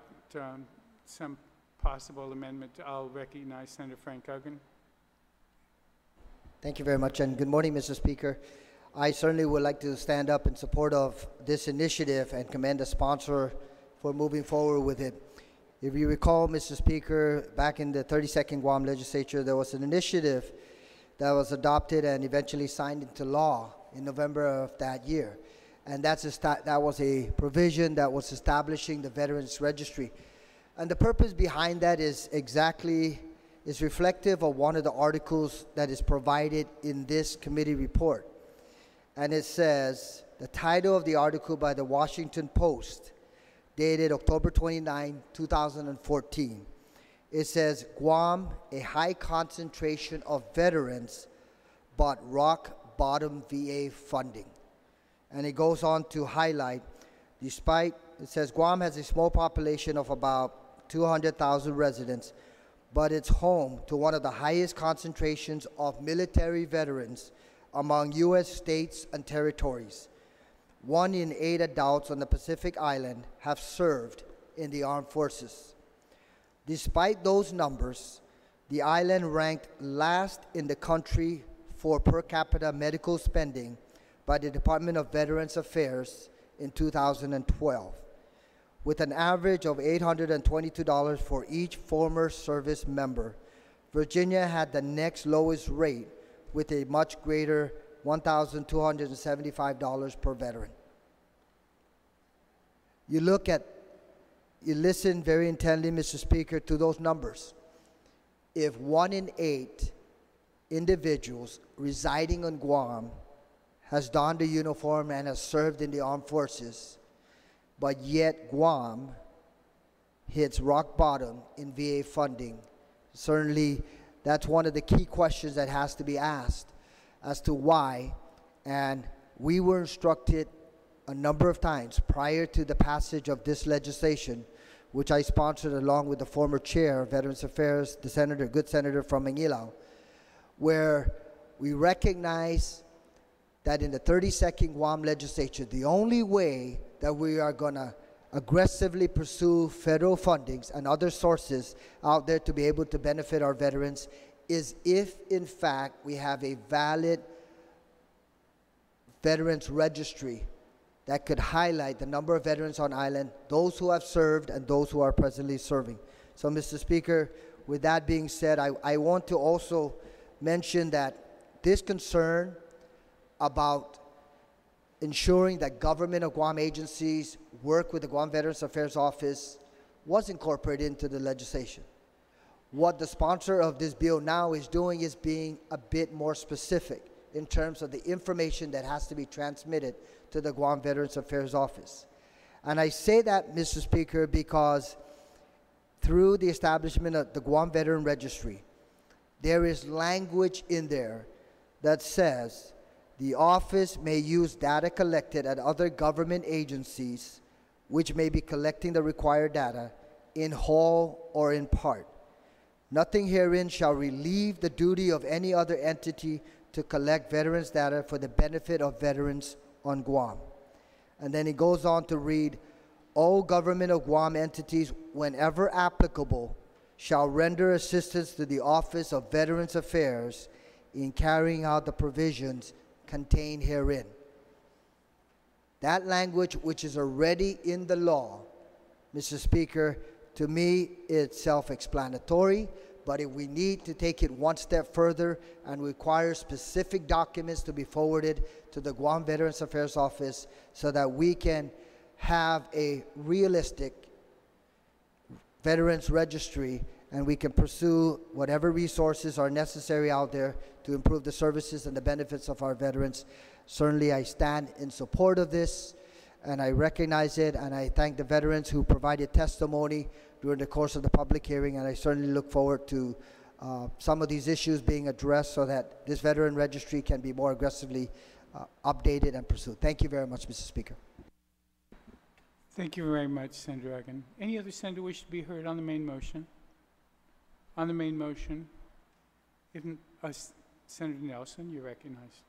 some possible amendment, I'll recognize Senator Frank Huggen. Thank you very much, and good morning, Mr. Speaker. I certainly would like to stand up in support of this initiative and commend the sponsor for moving forward with it. If you recall, Mr. Speaker, back in the 32nd Guam Legislature, there was an initiative that was adopted and eventually signed into law in November of that year. And that was a provision that was establishing the Veterans Registry. And the purpose behind that is reflective of one of the articles that is provided in this committee report. And it says, the title of the article by the Washington Post, dated October 29, 2014. It says, Guam, a high concentration of veterans, but rock bottom VA funding. And it goes on to highlight, it says Guam has a small population of about 200,000 residents, but it's home to one of the highest concentrations of military veterans among U.S. states and territories. 1 in 8 adults on the Pacific Island have served in the armed forces. Despite those numbers, the island ranked last in the country for per capita medical spending by the Department of Veterans Affairs in 2012, with an average of $822 for each former service member. Virginia had the next lowest rate with a much greater $1,275 per veteran. You listen very intently, Mr. Speaker, to those numbers. If 1 in 8 individuals residing on Guam has donned a uniform and has served in the armed forces, but yet Guam hits rock bottom in VA funding, certainly that's one of the key questions that has to be asked as to why. And we were instructed a number of times prior to the passage of this legislation, which I sponsored along with the former chair of Veterans Affairs, the senator, good senator from Manilao, where we recognize that in the 32nd Guam Legislature, the only way that we are going to aggressively pursue federal fundings and other sources out there to be able to benefit our veterans is if, in fact, we have a valid Veterans Registry that could highlight the number of veterans on island, those who have served and those who are presently serving. So, Mr. Speaker, with that being said, I want to also mention that this concern about ensuring that government of Guam agencies work with the Guam Veterans Affairs Office was incorporated into the legislation. What the sponsor of this bill now is doing is being a bit more specific in terms of the information that has to be transmitted to the Guam Veterans Affairs Office. And I say that, Mr. Speaker, because through the establishment of the Guam Veteran Registry, there is language in there that says the office may use data collected at other government agencies which may be collecting the required data in whole or in part. Nothing herein shall relieve the duty of any other entity to collect veterans' data for the benefit of veterans on Guam. And then it goes on to read, all government of Guam entities, whenever applicable, shall render assistance to the Office of Veterans Affairs in carrying out the provisions contained herein. That language, which is already in the law, Mr. Speaker, to me, it's self-explanatory, but if we need to take it one step further and require specific documents to be forwarded to the Guam Veterans Affairs Office so that we can have a realistic veterans registry and we can pursue whatever resources are necessary out there to improve the services and the benefits of our veterans. Certainly, I stand in support of this, and I recognize it, and I thank the veterans who provided testimony during the course of the public hearing, and I certainly look forward to some of these issues being addressed so that this veteran registry can be more aggressively updated and pursued. Thank you very much, Mr. Speaker. Thank you very much, Senator Huggen. Any other senator wish to be heard on the main motion? On the main motion, Senator Nelson, you're recognized.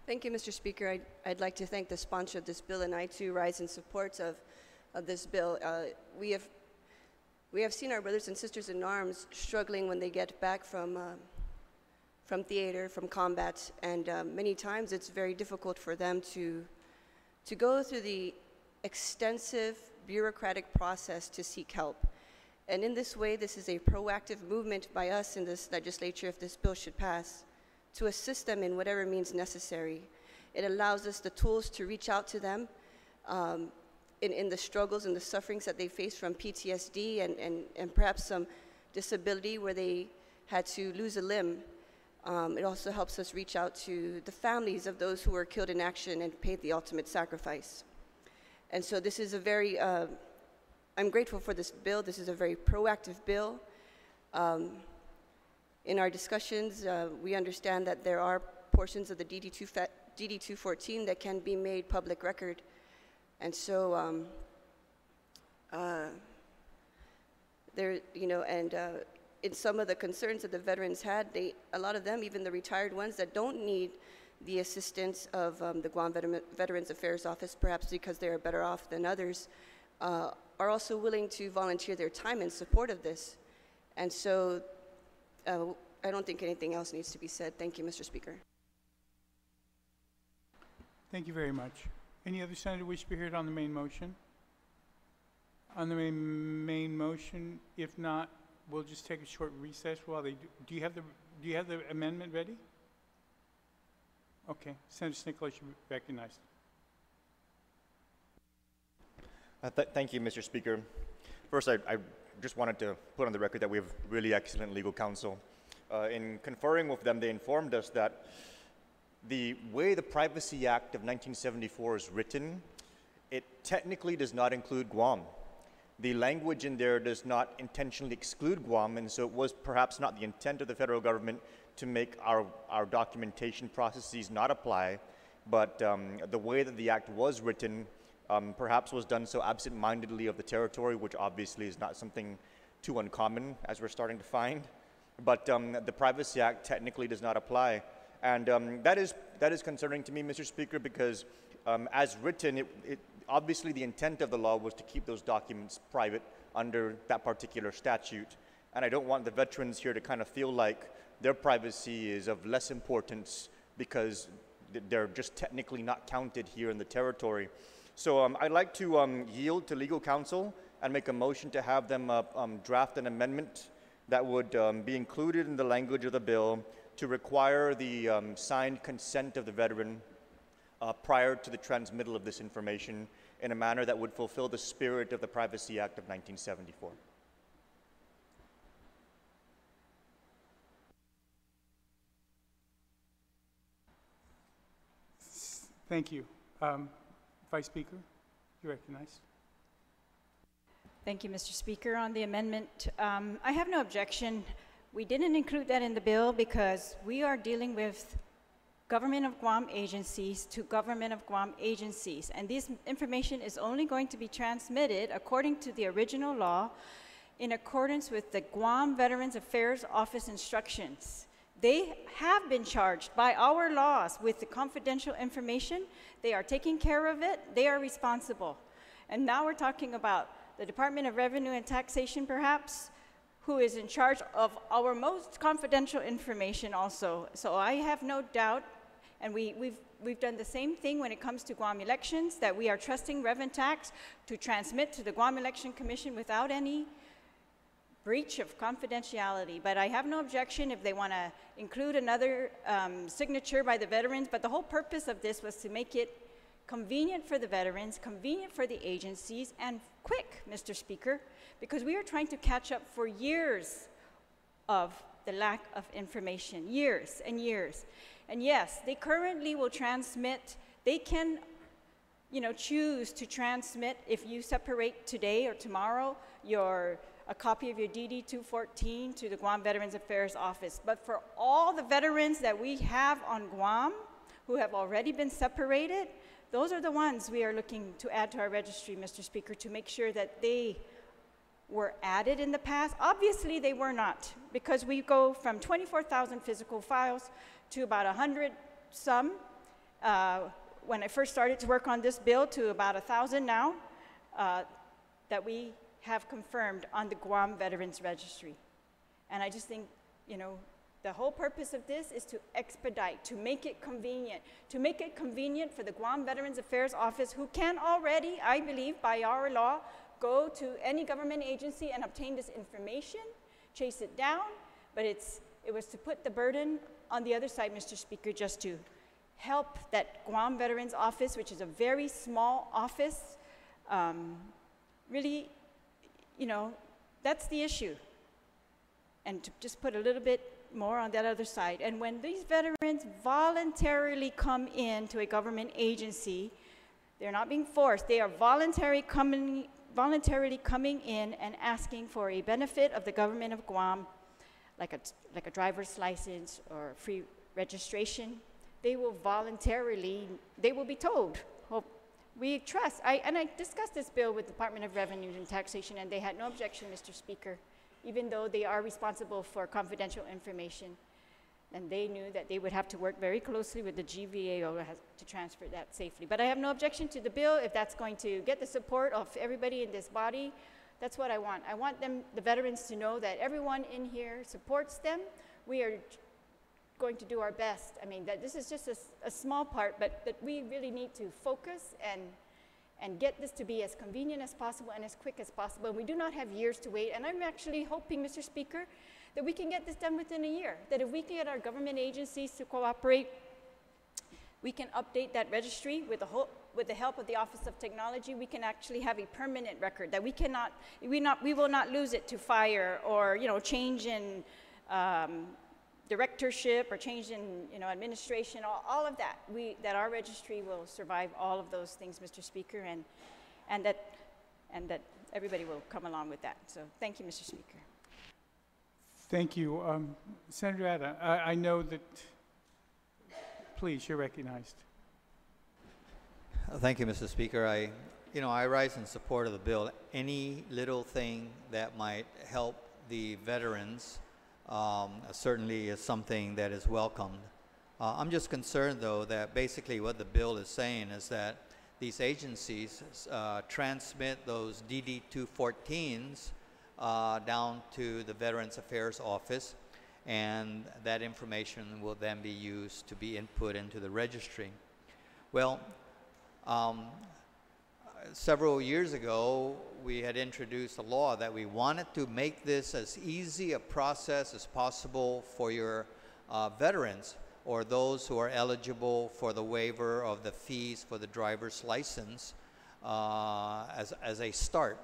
Thank you, Mr. Speaker. I'd like to thank the sponsor of this bill, and I too rise in support of this bill. We have seen our brothers and sisters in arms struggling when they get back from theater, from combat, and many times it's very difficult for them to go through the extensive bureaucratic process to seek help. And in this way, this is a proactive movement by us in this legislature, if this bill should pass, to assist them in whatever means necessary. It allows us the tools to reach out to them in the struggles and the sufferings that they face from PTSD and perhaps some disability where they had to lose a limb. It also helps us reach out to the families of those who were killed in action and paid the ultimate sacrifice. And so this is a very, I'm grateful for this bill. This is a very proactive bill. In our discussions, we understand that there are portions of the DD-214 that can be made public record. And so there, you know, and in some of the concerns that the veterans had, a lot of them, even the retired ones that don't need the assistance of the Guam Veterans Affairs Office, perhaps because they are better off than others, are also willing to volunteer their time in support of this. And so I don't think anything else needs to be said. Thank you, Mr. Speaker. Thank you very much. Any other senator wish to be heard on the main motion? On the main motion, if not, we'll just take a short recess while they do. Do you have the amendment ready? Okay, Senator Snickler, you be recognized. Thank you, Mr. Speaker. First, I just wanted to put on the record that we have really excellent legal counsel. In conferring with them, they informed us that the way the Privacy Act of 1974 is written, it technically does not include Guam. The language in there does not intentionally exclude Guam, and so it was perhaps not the intent of the federal government to make our documentation processes not apply, but the way that the act was written perhaps was done so absent-mindedly of the territory, which obviously is not something too uncommon, as we're starting to find. But the Privacy Act technically does not apply. And that is concerning to me, Mr. Speaker, because as written, obviously the intent of the law was to keep those documents private under that particular statute. And I don't want the veterans here to kind of feel like their privacy is of less importance because they're just technically not counted here in the territory. So I'd like to yield to legal counsel and make a motion to have them draft an amendment that would be included in the language of the bill to require the signed consent of the veteran prior to the transmittal of this information in a manner that would fulfill the spirit of the Privacy Act of 1974. Thank you. Vice Speaker, you recognized. Thank you, Mr. Speaker. On the amendment, I have no objection. We didn't include that in the bill because we are dealing with Government of Guam agencies to Government of Guam agencies, and this information is only going to be transmitted according to the original law in accordance with the Guam Veterans Affairs Office instructions. They have been charged by our laws with the confidential information. They are taking care of it. They are responsible. And now we're talking about the Department of Revenue and Taxation, perhaps, who is in charge of our most confidential information also. So I have no doubt, and we've done the same thing when it comes to Guam elections, that we are trusting Reventax to transmit to the Guam Election Commission without any breach of confidentiality. But I have no objection if they want to include another signature by the veterans. But the whole purpose of this was to make it convenient for the veterans, convenient for the agencies, and quick, Mr. Speaker, because we are trying to catch up for years of the lack of information, years and years. And yes, they currently will transmit, they can, choose to transmit, if you separate today or tomorrow, a copy of your DD-214 to the Guam Veterans Affairs Office. But for all the veterans that we have on Guam who have already been separated, those are the ones we are looking to add to our registry, Mr. Speaker, to make sure that they were added in the past. Obviously, they were not, because we go from 24,000 physical files to about 100 some, when I first started to work on this bill to about 1,000 now, that we have confirmed on the Guam Veterans Registry. And I just think, you know, the whole purpose of this is to expedite, to make it convenient for the Guam Veterans Affairs Office, who can already, I believe, by our law, go to any government agency and obtain this information, chase it down, but it was to put the burden on the other side, Mr. Speaker, just to help that Guam Veterans Office, which is a very small office, really, you know, that's the issue. And to just put a little bit more on that other side. And when these veterans voluntarily come in to a government agency, they're not being forced, they are voluntarily coming in and asking for a benefit of the government of Guam, like a driver's license or free registration. They will be told. Well, we trust. I discussed this bill with the Department of Revenue and Taxation, and they had no objection, Mr. Speaker, even though they are responsible for confidential information. And they knew that they would have to work very closely with the GVAO to transfer that safely. But I have no objection to the bill if that's going to get the support of everybody in this body. That's what I want. I want the veterans, to know that everyone in here supports them. We are going to do our best. I mean, that this is just a small part, but that we really need to focus and get this to be as convenient as possible and as quick as possible. And we do not have years to wait. And I'm actually hoping, Mr. Speaker, that we can get this done within a year, that if we can get our government agencies to cooperate, we can update that registry with the help of the Office of Technology. We can actually have a permanent record that we will not lose it to fire or, you know, change in directorship or change in, you know, administration, all of that. That our registry will survive all of those things, Mr. Speaker, and that everybody will come along with that. So thank you, Mr. Speaker. Thank you. Senator Atta, I know that, please, you're recognized. Thank you, Mr. Speaker. I rise in support of the bill. Any little thing that might help the veterans certainly is something that is welcomed. I'm just concerned, though, that basically what the bill is saying is that these agencies transmit those DD-214s down to the Veterans Affairs Office, and that information will then be used to be input into the registry. Well, several years ago, we had introduced a law that we wanted to make this as easy a process as possible for your veterans or those who are eligible for the waiver of the fees for the driver's license as a start.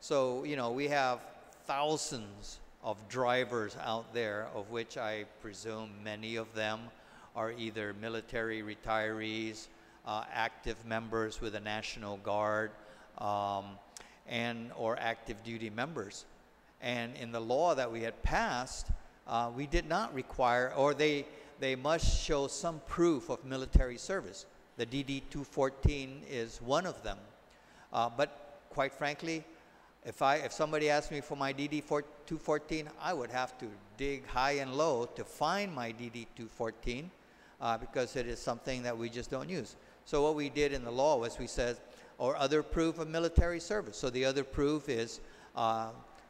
So, you know, we have thousands of drivers out there, of which I presume many of them are either military retirees, active members with the National Guard, or active duty members. And in the law that we had passed, we did not require, or they must show some proof of military service. The DD-214 is one of them. But quite frankly, if somebody asked me for my DD-214, I would have to dig high and low to find my DD-214 because it is something that we just don't use. So what we did in the law was we said, or other proof of military service. So the other proof is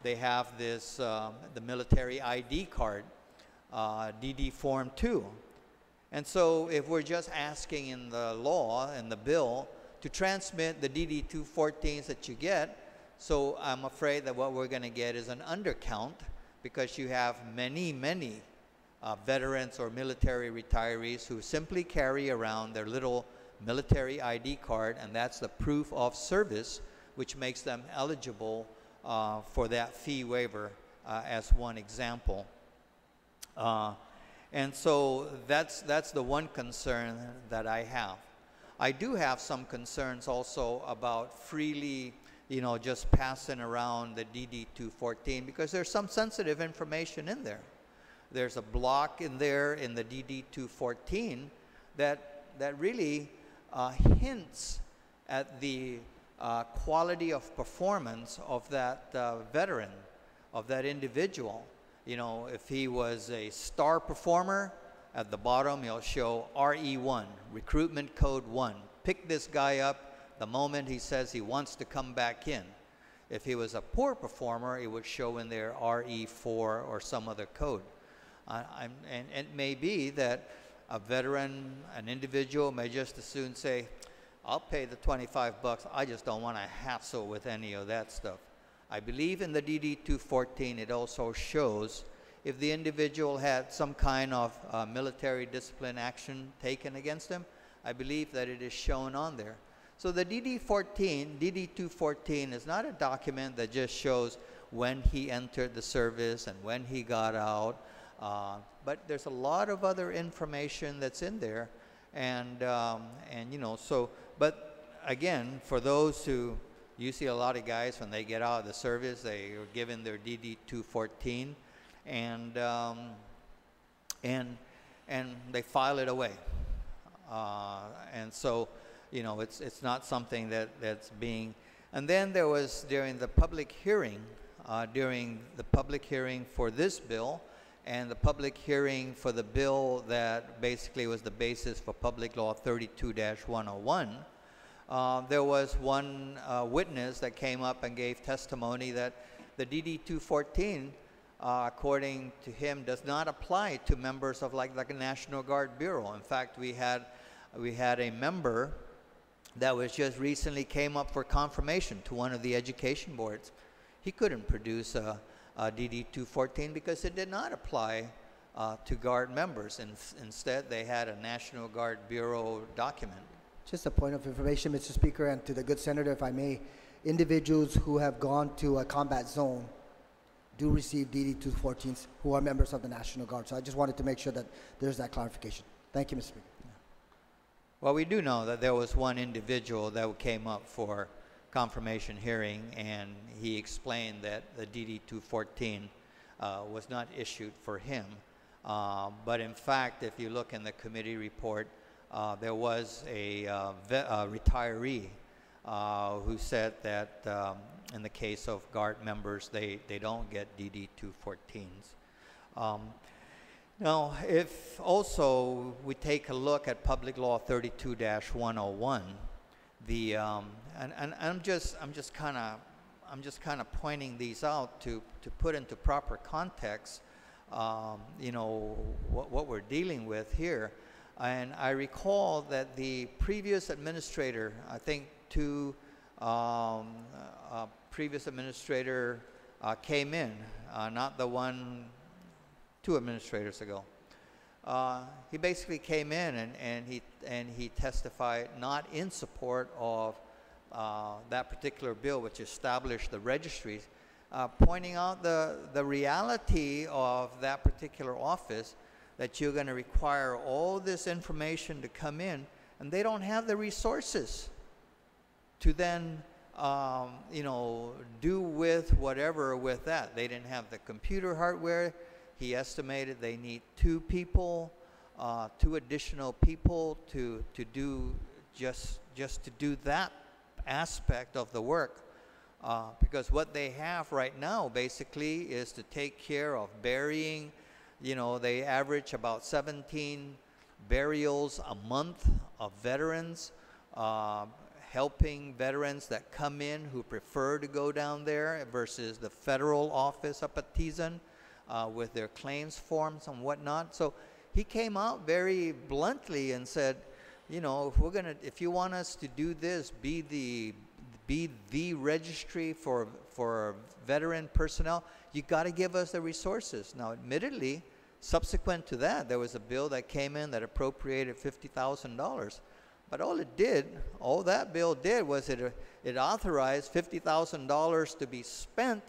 they have this, the military ID card, DD Form 2. And so if we're just asking in the law, in the bill, to transmit the DD-214s that you get, so I'm afraid that what we're going to get is an undercount because you have many veterans or military retirees who simply carry around their little military ID card, and that's the proof of service, which makes them eligible for that fee waiver as one example. And so that's the one concern that I have. I do have some concerns also about freely, you know, just passing around the DD-214 because there's some sensitive information in there. There's a block in there in the DD-214 that really hints at the quality of performance of that veteran, of that individual. You know, if he was a star performer, At the bottom, you'll show RE1, Recruitment Code 1. Pick this guy up the moment he says he wants to come back in. If he was a poor performer, it would show in there RE4 or some other code. And it may be that a veteran, an individual may just as soon say, I'll pay the 25 bucks, I just don't want to hassle with any of that stuff. I believe in the DD 214, it also shows if the individual had some kind of military discipline action taken against him, I believe that it is shown on there. So the DD 214 is not a document that just shows when he entered the service and when he got out, but there's a lot of other information that's in there, and you know, so, but again, for those who, you see a lot of guys when they get out of the service, they are given their DD 214, and they file it away, and so, you know, it's not something that's being. And then there was during the public hearing for this bill, and the public hearing for the bill that basically was the basis for Public Law 32-101, there was one witness that came up and gave testimony that the DD 214, according to him, does not apply to members of like the National Guard Bureau. In fact, we had a member that was just recently came up for confirmation to one of the education boards. He couldn't produce a DD 214 because it did not apply to Guard members. Instead, they had a National Guard Bureau document. Just a point of information, Mr. Speaker, and to the good senator, if I may, individuals who have gone to a combat zone do receive DD 214s who are members of the National Guard. So I just wanted to make sure that there's that clarification. Thank you, Mr. Speaker. Well, we do know that there was one individual that came up for confirmation hearing, and he explained that the DD 214 was not issued for him. But in fact, if you look in the committee report, there was a retiree who said that in the case of Guard members, they don't get DD 214s. Now, if also we take a look at Public Law 32-101, the and I'm just kind of pointing these out to put into proper context, you know, what we're dealing with here. And I recall that the previous administrator, I think two previous administrator came in, not the one 2 administrators ago. He basically came in and he testified not in support of that particular bill, which established the registries, pointing out the reality of that particular office, that you're going to require all this information to come in, and they don't have the resources to then you know, do with whatever with that. They didn't have the computer hardware. He estimated they need 2 people, 2 additional people to do just to do that aspect of the work, because what they have right now basically is to take care of burying. You know, they average about 17 burials a month of veterans, helping veterans that come in who prefer to go down there versus the federal office up at Tizon. With their claims forms and whatnot. So he came out very bluntly and said, you know, if you want us to do this, be the registry for veteran personnel, you got to give us the resources. Now, admittedly, subsequent to that, there was a bill that came in that appropriated $50,000. But all that bill did was it authorized $50,000 to be spent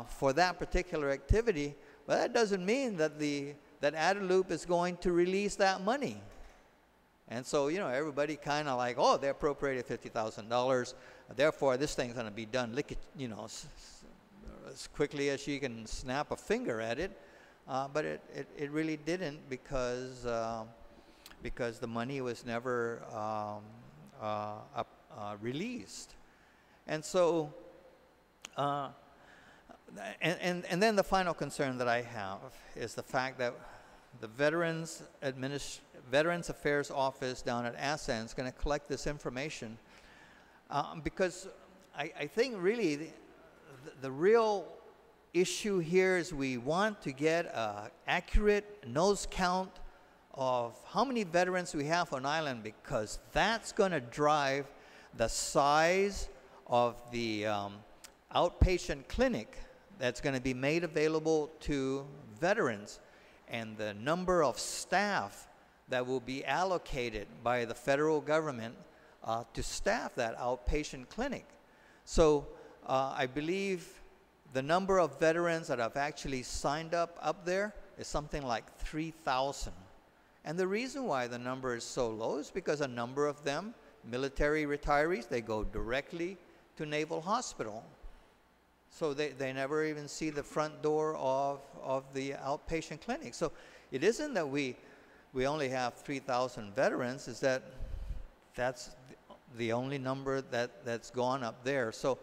for that particular activity, but that doesn't mean that that Adelup is going to release that money. And so, you know, everybody kind of like, oh, they appropriated $50,000, therefore this thing's going to be done, you know, as quickly as you can snap a finger at it. But it really didn't, because the money was never released. And so. And then the final concern that I have is the fact that the Veterans Affairs Office down at ASAN is going to collect this information because I think really the real issue here is we want to get an accurate nose count of how many veterans we have on island, because that's going to drive the size of the outpatient clinic that's going to be made available to veterans, and the number of staff that will be allocated by the federal government to staff that outpatient clinic. So I believe the number of veterans that have actually signed up there is something like 3,000. And the reason why the number is so low is because a number of them, military retirees, they go directly to Naval Hospital. So they never even see the front door of the outpatient clinic. So it isn't that we only have 3,000 veterans, is that that's the only number that's gone up there. So,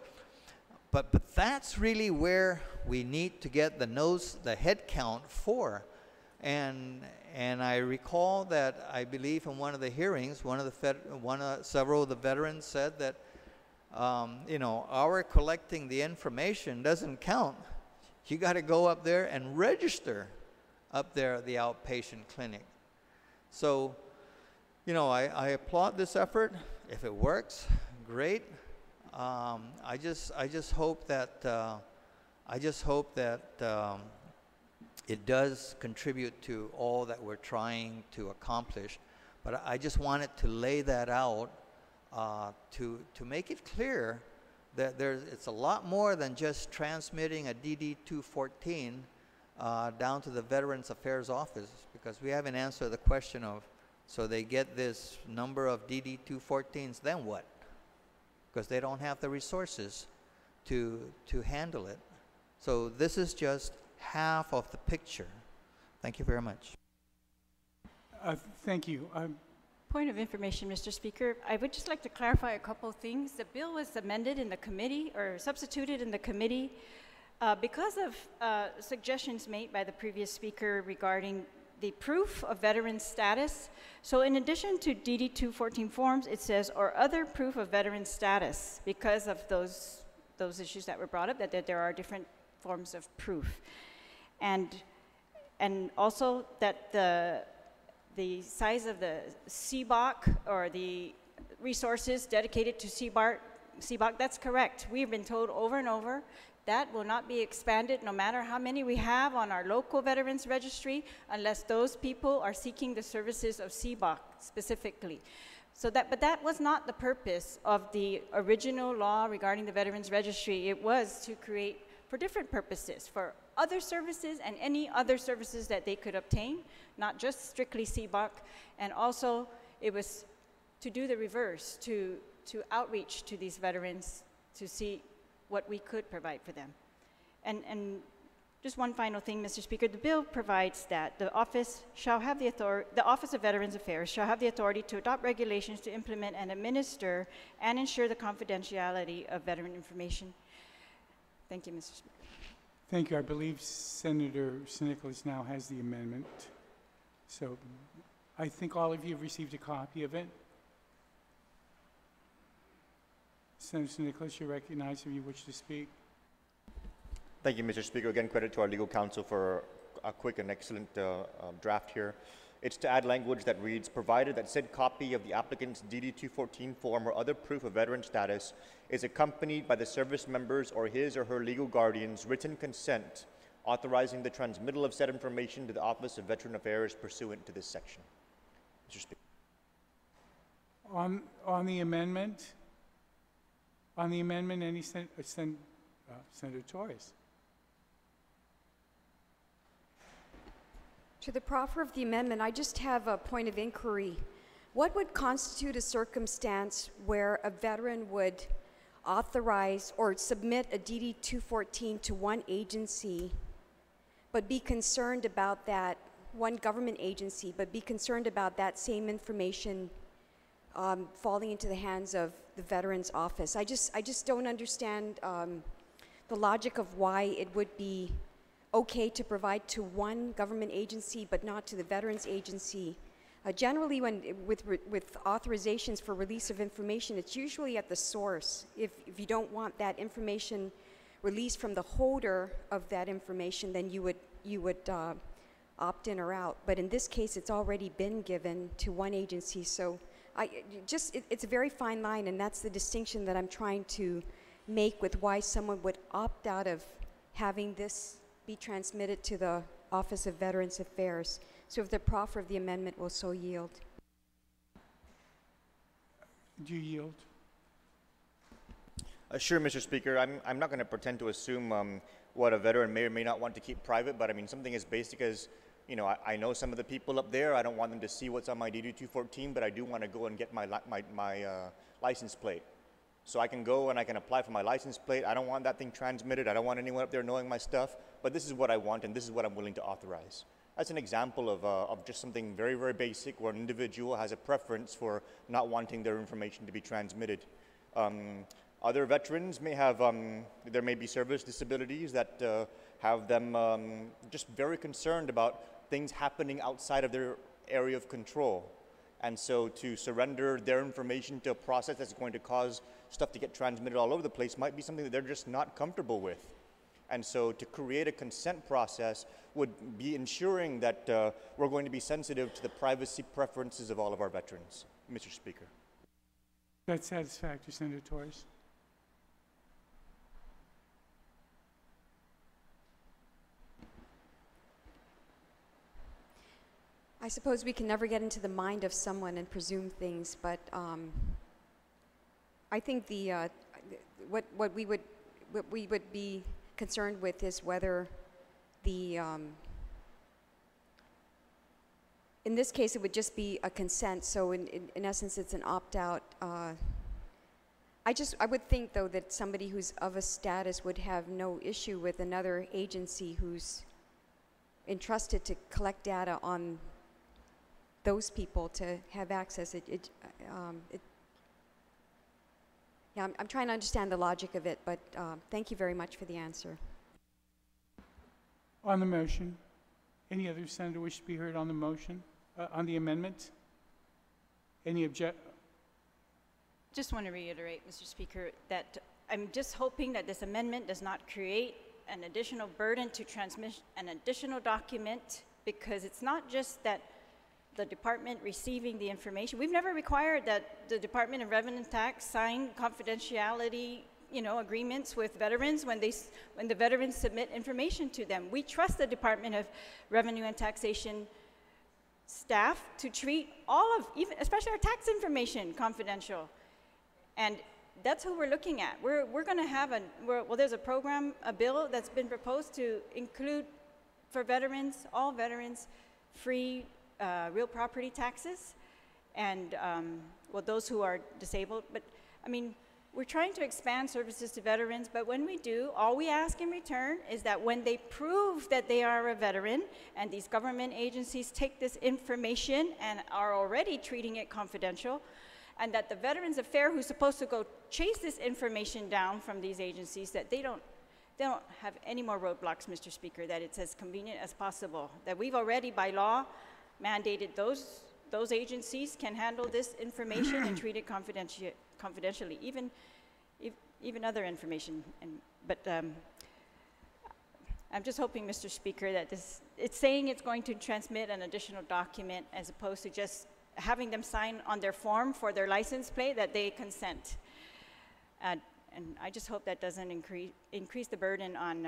but that's really where we need to get the head count for. And I recall that I believe in one of the hearings, several of the veterans said that, our collecting the information doesn't count. You got to go up there and register up there at the outpatient clinic. So, I applaud this effort. If it works, great. I just hope that it does contribute to all that we're trying to accomplish. But I just wanted to lay that out to make it clear that it's a lot more than just transmitting a DD-214 down to the Veterans Affairs Office, because we haven't answered the question of, so they get this number of DD-214s, then what? Because they don't have the resources to handle it. So this is just half of the picture. Thank you very much. Thank you. Point of information, Mr. Speaker. I would just like to clarify a couple of things. The bill was amended in the committee, or substituted in the committee, because of suggestions made by the previous speaker regarding the proof of veteran status. So in addition to DD-214 forms, it says, or other proof of veteran status, because of those issues that were brought up, that there are different forms of proof. And also that the size of the CBOC, or the resources dedicated to CBOC, that's correct. We've been told over and over that will not be expanded no matter how many we have on our local Veterans Registry, unless those people are seeking the services of CBOC specifically. But that was not the purpose of the original law regarding the Veterans Registry. It was to create for different purposes, for other services and any other services that they could obtain, not just strictly CBOC. And also, it was to do the reverse, to outreach to these veterans to see what we could provide for them. And just one final thing, Mr. Speaker, the bill provides that the office the Office of Veterans Affairs shall have the authority to adopt regulations to implement and administer and ensure the confidentiality of veteran information. Thank you, Mr. Speaker. Thank you. I believe Senator Nicholas now has the amendment. So I think all of you have received a copy of it. Senator Nicholas, you're recognized if you wish to speak. Thank you, Mr. Speaker. Again, credit to our legal counsel for a quick and excellent draft here. It's to add language that reads, provided that said copy of the applicant's DD-214 form or other proof of veteran status is accompanied by the service member's or his or her legal guardian's written consent authorizing the transmittal of said information to the Office of Veteran Affairs pursuant to this section. Mr. Speaker. On the amendment, any Senator Torres. To the proffer of the amendment, I just have a point of inquiry. What would constitute a circumstance where a veteran would authorize or submit a DD-214 to one agency, but be concerned about that, one government agency, but be concerned about that same information falling into the hands of the Veterans Office? I just don't understand the logic of why it would be okay to provide to one government agency but not to the Veterans Agency. Generally, with authorizations for release of information, it's usually at the source. If you don't want that information released from the holder of that information, then you would opt in or out. But in this case, it's already been given to one agency. So it's a very fine line, and that's the distinction that I'm trying to make with why someone would opt out of having this be transmitted to the Office of Veterans Affairs. So if the proffer of the amendment will so yield. Do you yield? Sure, Mr. Speaker. I'm not going to pretend to assume what a veteran may or may not want to keep private, but I mean, something as basic as, you know, I know some of the people up there. I don't want them to see what's on my DD 214, but I do want to go and get my license plate. So I can go and I can apply for my license plate. I don't want that thing transmitted. I don't want anyone up there knowing my stuff, but this is what I want and this is what I'm willing to authorize. That's an example of just something very, very basic where an individual has a preference for not wanting their information to be transmitted. Other veterans may have, there may be service disabilities that have them just very concerned about things happening outside of their area of control. And so to surrender their information to a process that's going to cause stuff to get transmitted all over the place might be something that they're just not comfortable with. And so to create a consent process would be ensuring that we're going to be sensitive to the privacy preferences of all of our veterans, Mr. Speaker. That's satisfactory, Senator Torres. I suppose we can never get into the mind of someone and presume things, but I think what we would be concerned with is whether the in this case it would just be a consent. So in essence, it's an opt-out. I would think though that somebody who's of a status would have no issue with another agency who's entrusted to collect data on those people to have access. Yeah, I'm trying to understand the logic of it, but thank you very much for the answer. On the motion, any other senator wish to be heard on the motion, on the amendment? Any object? Just want to reiterate, Mr. Speaker, that I'm just hoping that this amendment does not create an additional burden to transmit an additional document, because it's not just that the department receiving the information. We've never required that the Department of Revenue and Tax sign confidentiality, agreements with veterans when the veterans submit information to them. We trust the Department of Revenue and Taxation staff to treat especially our tax information, confidential. And that's who we're looking at. We're going to have there's a bill that's been proposed to include for veterans, all veterans, free real property taxes, and those who are disabled. But I mean, we're trying to expand services to veterans, but when we do, all we ask in return is that when they prove that they are a veteran, and these government agencies take this information and are already treating it confidential, and that the Veterans Affairs who's supposed to go chase this information down from these agencies, that they don't have any more roadblocks, Mr. Speaker, that it's as convenient as possible, that we've already by law mandated those agencies can handle this information and treat it confidentially, even other information. But I'm just hoping, Mr. Speaker, that it's saying it's going to transmit an additional document as opposed to just having them sign on their form for their license plate that they consent. And I just hope that doesn't increase the burden on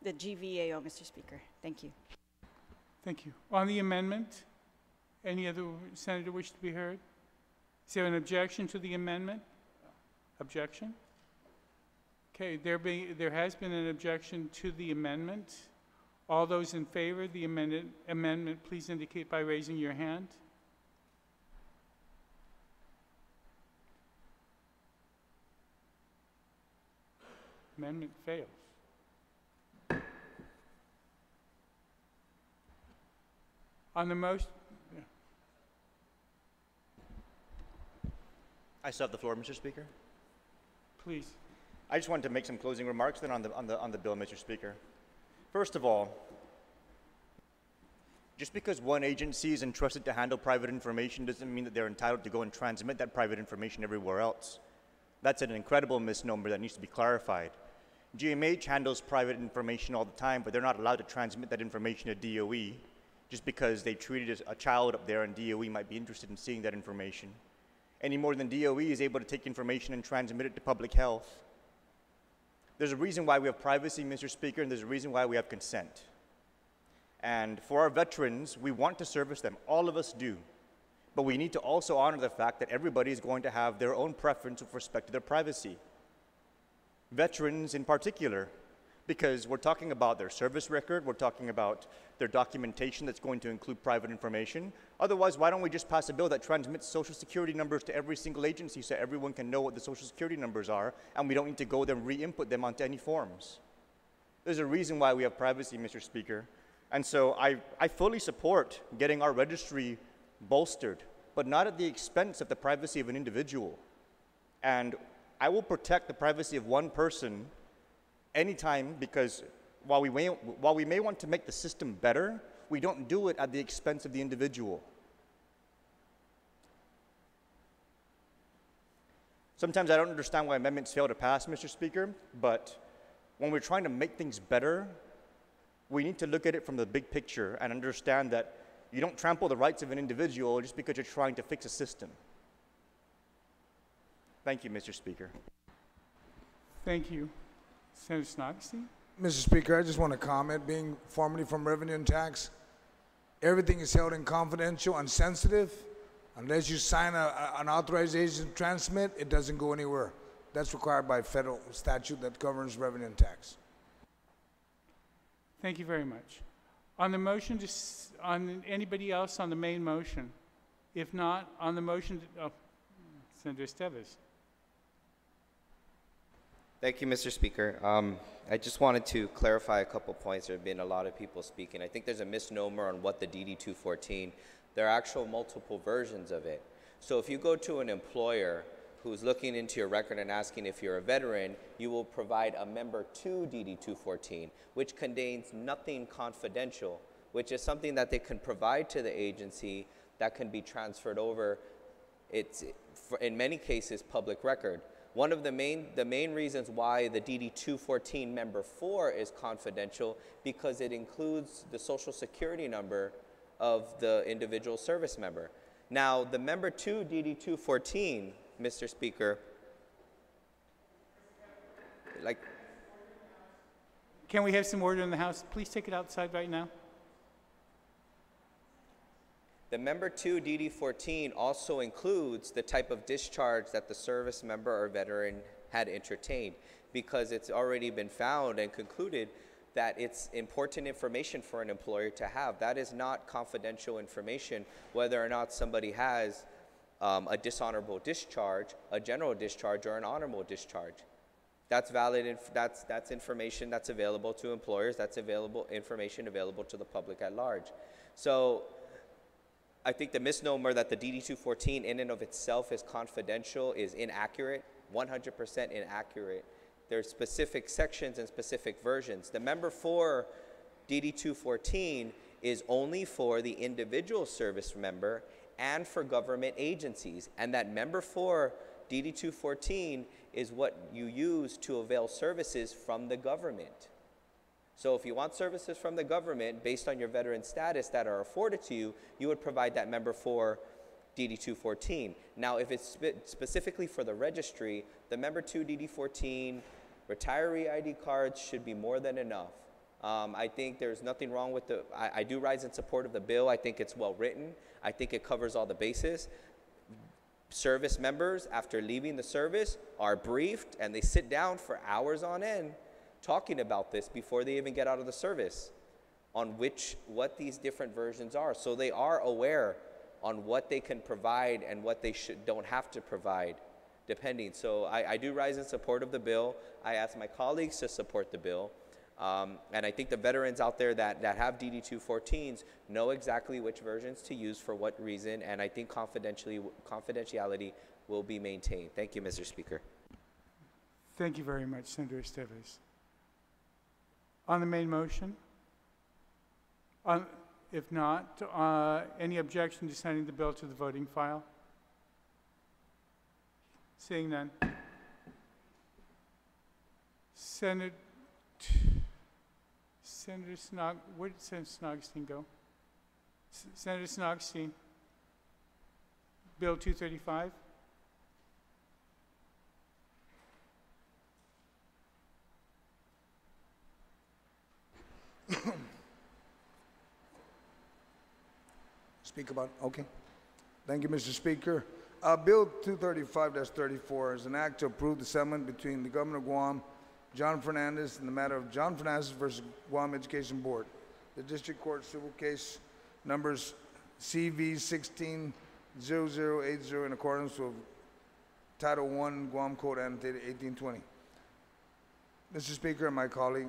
the GVAO, Mr. Speaker. Thank you. Thank you. On the amendment, any other senator wish to be heard? Is there an objection to the amendment? Objection? Okay, there has been an objection to the amendment. All those in favor of the amendment, please indicate by raising your hand. Amendment fails. On the motion, I still have the floor, Mr. Speaker. please. I just wanted to make some closing remarks then on the bill, Mr. Speaker. First of all, just because one agency is entrusted to handle private information doesn't mean that they're entitled to go and transmit that private information everywhere else. That's an incredible misnomer that needs to be clarified. GMH handles private information all the time, but they're not allowed to transmit that information to DOE just because they treated a child up there and DOE might be interested in seeing that information. Any more than DOE is able to take information and transmit it to public health. There's a reason why we have privacy, Mr. Speaker, and there's a reason why we have consent. And for our veterans, we want to service them. All of us do. But we need to also honor the fact that everybody is going to have their own preference with respect to their privacy. Veterans in particular, because we're talking about their service record, we're talking about their documentation that's going to include private information. Otherwise, why don't we just pass a bill that transmits social security numbers to every single agency so everyone can know what the social security numbers are, and we don't need to go there and re-input them onto any forms. There's a reason why we have privacy, Mr. Speaker. And so I fully support getting our registry bolstered, but not at the expense of the privacy of an individual. And I will protect the privacy of one person anytime, because while we may want to make the system better, we don't do it at the expense of the individual. Sometimes I don't understand why amendments fail to pass, Mr. Speaker, but when we're trying to make things better, we need to look at it from the big picture and understand that you don't trample the rights of an individual just because you're trying to fix a system. Thank you, Mr. Speaker. Thank you. Senator Snodgrass? Mr. Speaker, I just want to comment, being formerly from Revenue and Tax, everything is held in confidential and sensitive. Unless you sign an authorization to transmit, it doesn't go anywhere. That's required by federal statute that governs Revenue and Tax. Thank you very much. On the motion, on anybody else on the main motion? If not, on the motion, Senator Esteves. Thank you, Mr. Speaker. I just wanted to clarify a couple points. There have been a lot of people speaking. I think there's a misnomer on what the DD 214. There are actual multiple versions of it. So if you go to an employer who's looking into your record and asking if you're a veteran, you will provide a member 2 DD 214, which contains nothing confidential, which is something that they can provide to the agency that can be transferred over. It's, in many cases, public record. One of the main reasons why the DD 214 member 4 is confidential, because it includes the social security number of the individual service member. Now, the member 2 DD 214, Mr. Speaker, Can we have some order in the House? Please take it outside right now. the member 2 DD 14 also includes the type of discharge that the service member or veteran had entertained, because it's already been found and concluded that it's important information for an employer to have. That is not confidential information, whether or not somebody has a dishonorable discharge, a general discharge, or an honorable discharge. That's valid. That's information that's available to employers. That's information available to the public at large. So I think the misnomer that the DD 214 in and of itself is confidential is inaccurate, 100% inaccurate. There's specific sections and specific versions. The member 4 DD 214 is only for the individual service member and for government agencies. And that member 4 DD 214 is what you use to avail services from the government. So if you want services from the government based on your veteran status that are afforded to you, you would provide that member 4 DD 214. Now, if it's specifically for the registry, the member 2 DD 14 retiree ID cards should be more than enough. I think there's nothing wrong with I do rise in support of the bill. I think it's well written. I think it covers all the bases. Service members, after leaving the service, are briefed and they sit down for hours on end talking about this before they even get out of the service on what these different versions are. So they are aware on what they can provide and what they don't have to provide, depending. So I do rise in support of the bill. I ask my colleagues to support the bill. And I think the veterans out there that have DD 214s know exactly which versions to use for what reason, and I think confidentiality will be maintained. Thank you, Mr. Speaker. Thank you very much, Senator Esteves. On the main motion, If not, any objection to sending the bill to the voting file? Seeing none. Senator Snog, where did Senator Snogstein go? Senator Snogstein. Bill 235. Speak about, okay. Thank you, Mr. Speaker. Bill 235-34 is an act to approve the settlement between the Governor of Guam, John Fernandez, in the matter of John Fernandez versus Guam Education Board. The District Court civil case numbers CV 160080 in accordance with Title I Guam Code annotated 1820. Mr. Speaker and my colleague,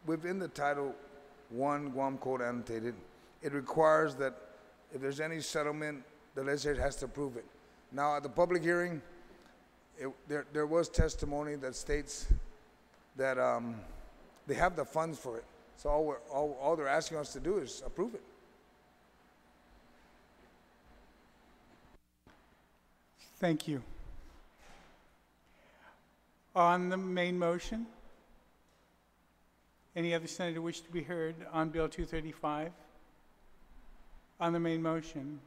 within the Title I Guam Code annotated, it requires that if there's any settlement, the legislature has to approve it. Now, at the public hearing, there was testimony that states that they have the funds for it. So all they're asking us to do is approve it. Thank you. On the main motion, any other senator wish to be heard on Bill 235? On the main motion.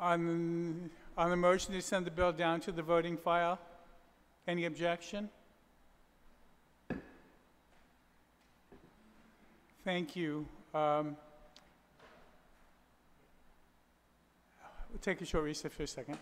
On the motion to send the bill down to the voting file, any objection? Thank you. We'll take a short recess for a second.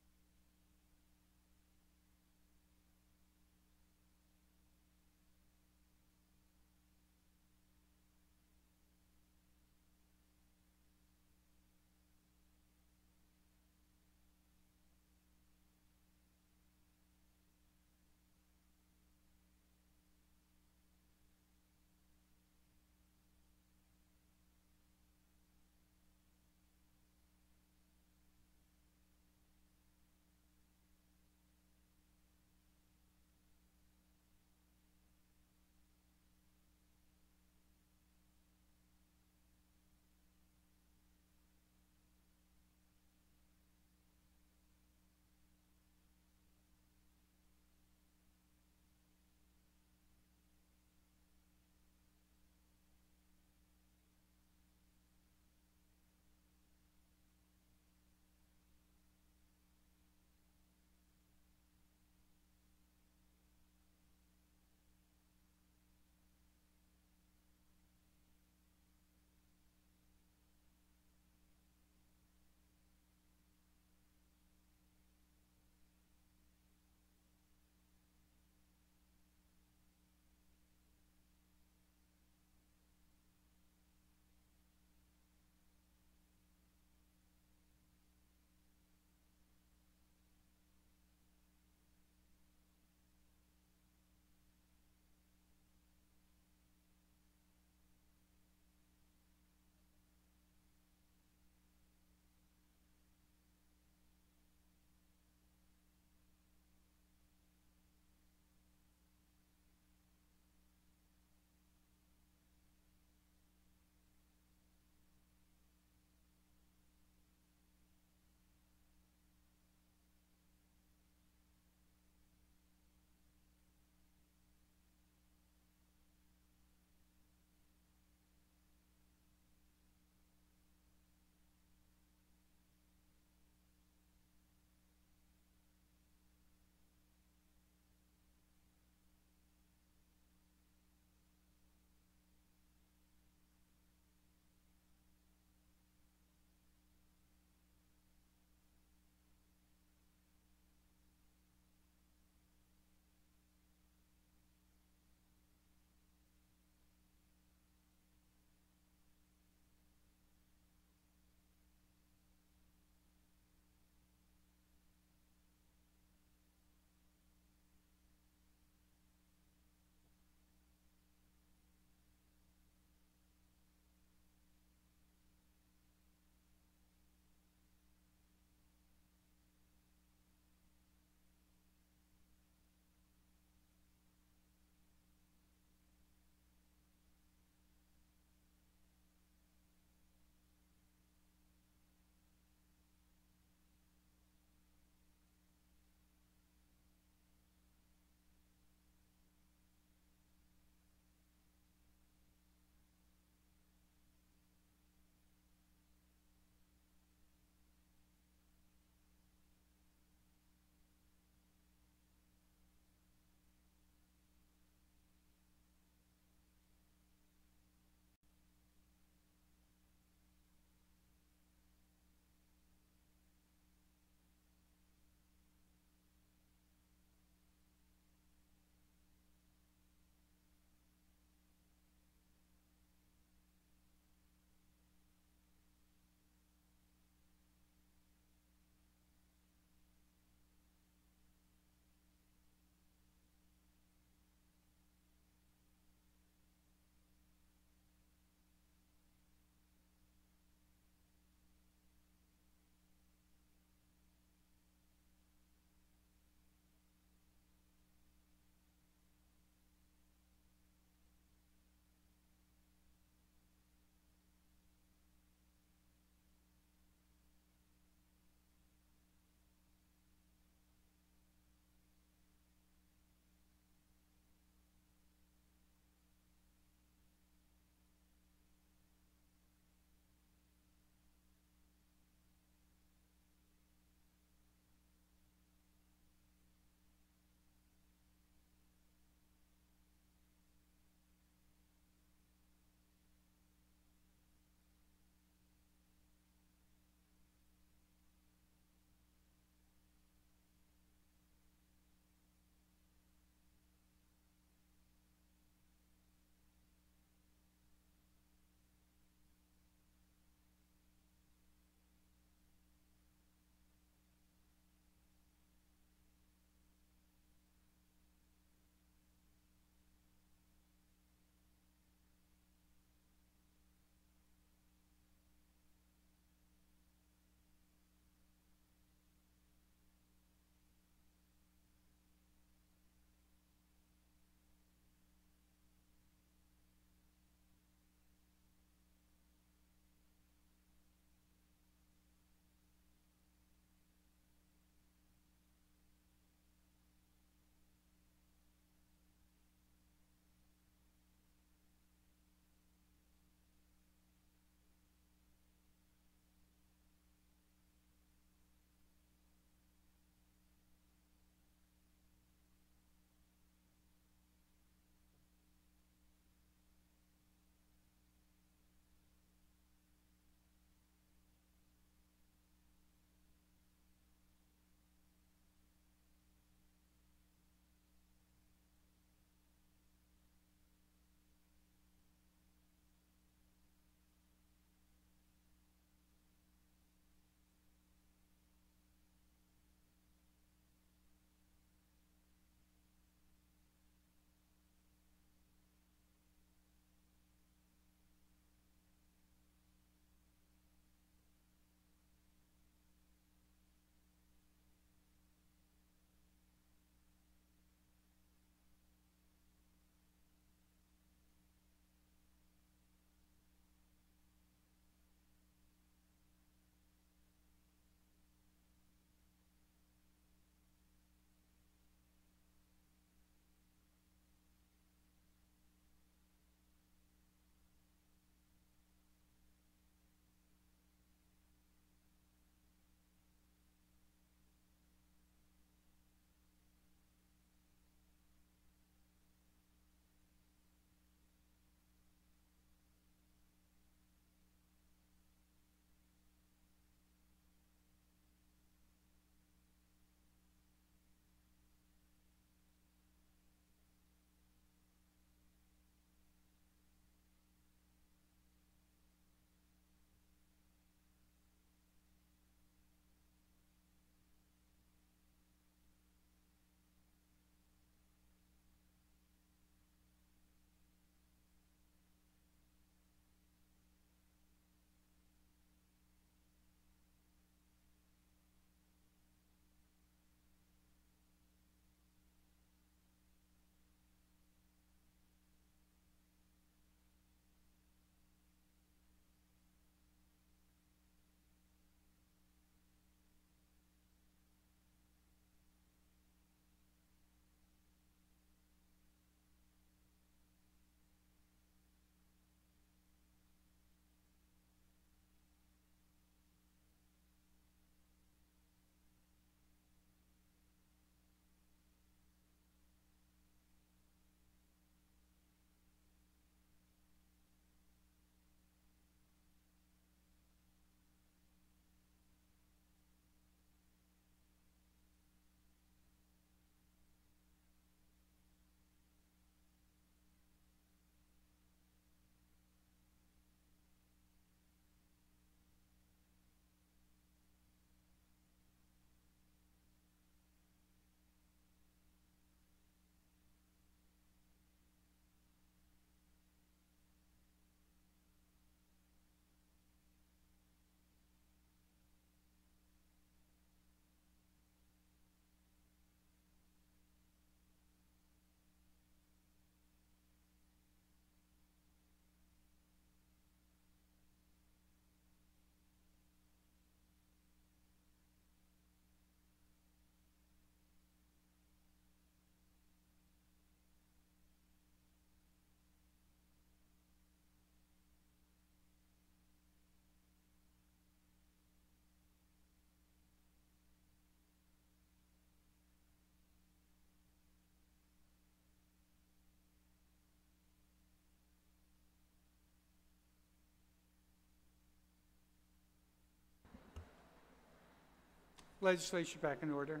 Legislation back in order.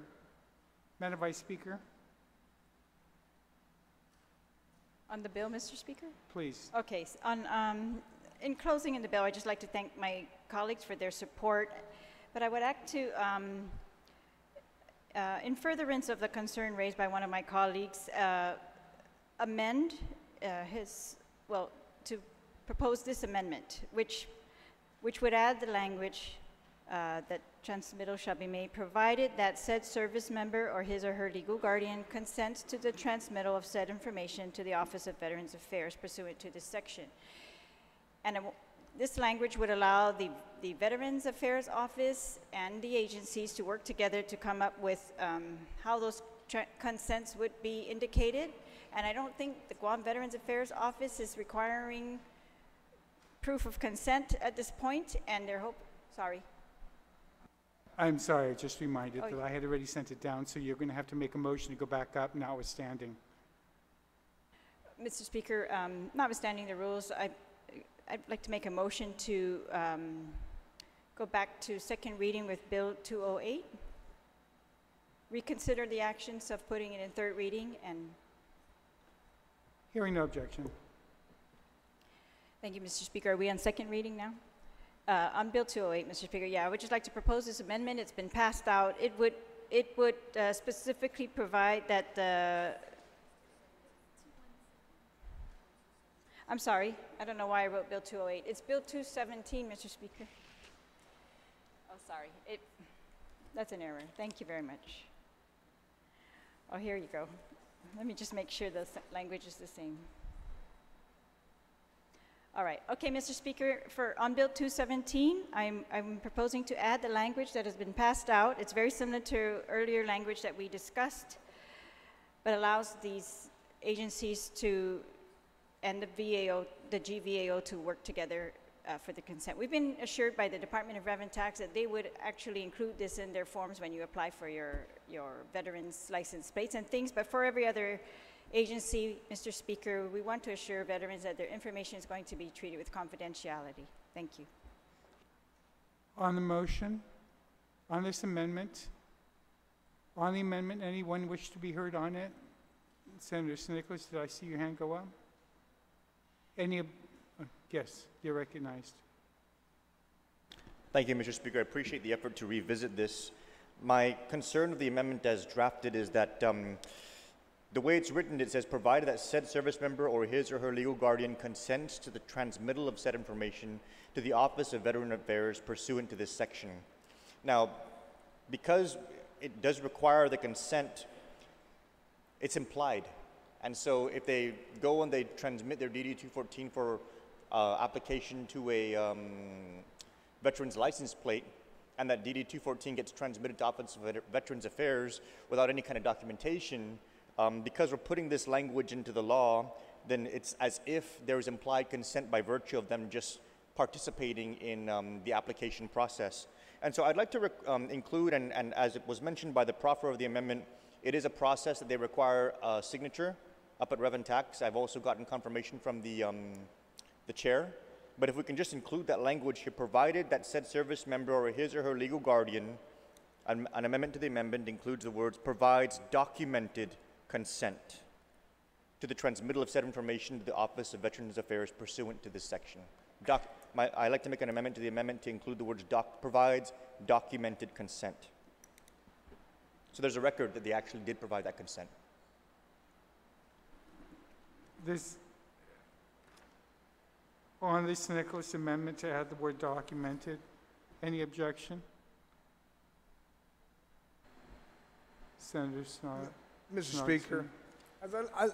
Madam Vice Speaker, On the bill, Mr. Speaker? please. Okay, in closing in the bill, I'd just like to thank my colleagues for their support, but I would like to, in furtherance of the concern raised by one of my colleagues, amend to propose this amendment, which would add the language that transmittal shall be made, provided that said service member or his or her legal guardian consents to the transmittal of said information to the Office of Veterans Affairs pursuant to this section. And this language would allow the Veterans Affairs Office and the agencies to work together to come up with how those consents would be indicated. And I don't think the Guam Veterans Affairs Office is requiring proof of consent at this point, and their sorry. I'm sorry, I just reminded Oh, that I had already sent it down, so you're going to have to make a motion to go back up, notwithstanding. Mr. Speaker, notwithstanding the rules, I'd like to make a motion to go back to second reading with Bill 208. Reconsider the actions of putting it in third reading, and Hearing no objection. thank you, Mr. Speaker. Are we on second reading now? On Bill 208, Mr. Speaker, yeah, I would just like to propose this amendment. It's been passed out. It would specifically provide that the, I'm sorry, I don't know why I wrote Bill 208. It's Bill 217, Mr. Speaker. Oh, sorry, that's an error. Thank you very much. Oh, here you go. Let me just make sure the language is the same. All right. Okay, Mr. Speaker, on Bill 217, I'm proposing to add the language that has been passed out. It's very similar to earlier language that we discussed, but allows these agencies to, and the GVAO to work together for the consent. We've been assured by the Department of Revenue Tax that they would actually include this in their forms when you apply for your veterans license plates and things, but for every other agency, Mr. Speaker, we want to assure veterans that their information is going to be treated with confidentiality. Thank you. On the motion, on this amendment, anyone wish to be heard on it? Senator Nicholas, did I see your hand go up? Yes, you're recognized. Thank you, Mr. Speaker. I appreciate the effort to revisit this. My concern of the amendment as drafted is that the way it's written, it says, provided that said service member or his or her legal guardian consents to the transmittal of said information to the Office of Veteran Affairs pursuant to this section. Now, because it does require the consent, it's implied. And so if they go and they transmit their DD-214 for application to a veteran's license plate, and that DD-214 gets transmitted to Office of Veterans Affairs without any kind of documentation, because we're putting this language into the law, then it's as if there's implied consent by virtue of them just participating in the application process. And so I'd like to include, and as it was mentioned by the proffer of the amendment, it is a process that they require a signature up at Rev and Tax. I've also gotten confirmation from the chair. But if we can just include that language here, provided that said service member or his or her legal guardian, an amendment to the amendment includes the words, provides documented consent to the transmittal of said information to the Office of Veterans Affairs pursuant to this section. I'd like to make an amendment to the amendment to include the words provides documented consent. So there's a record that they actually did provide that consent. On this Nicholas amendment to add the word documented, any objection? Senator Snod. Mr. Speaker,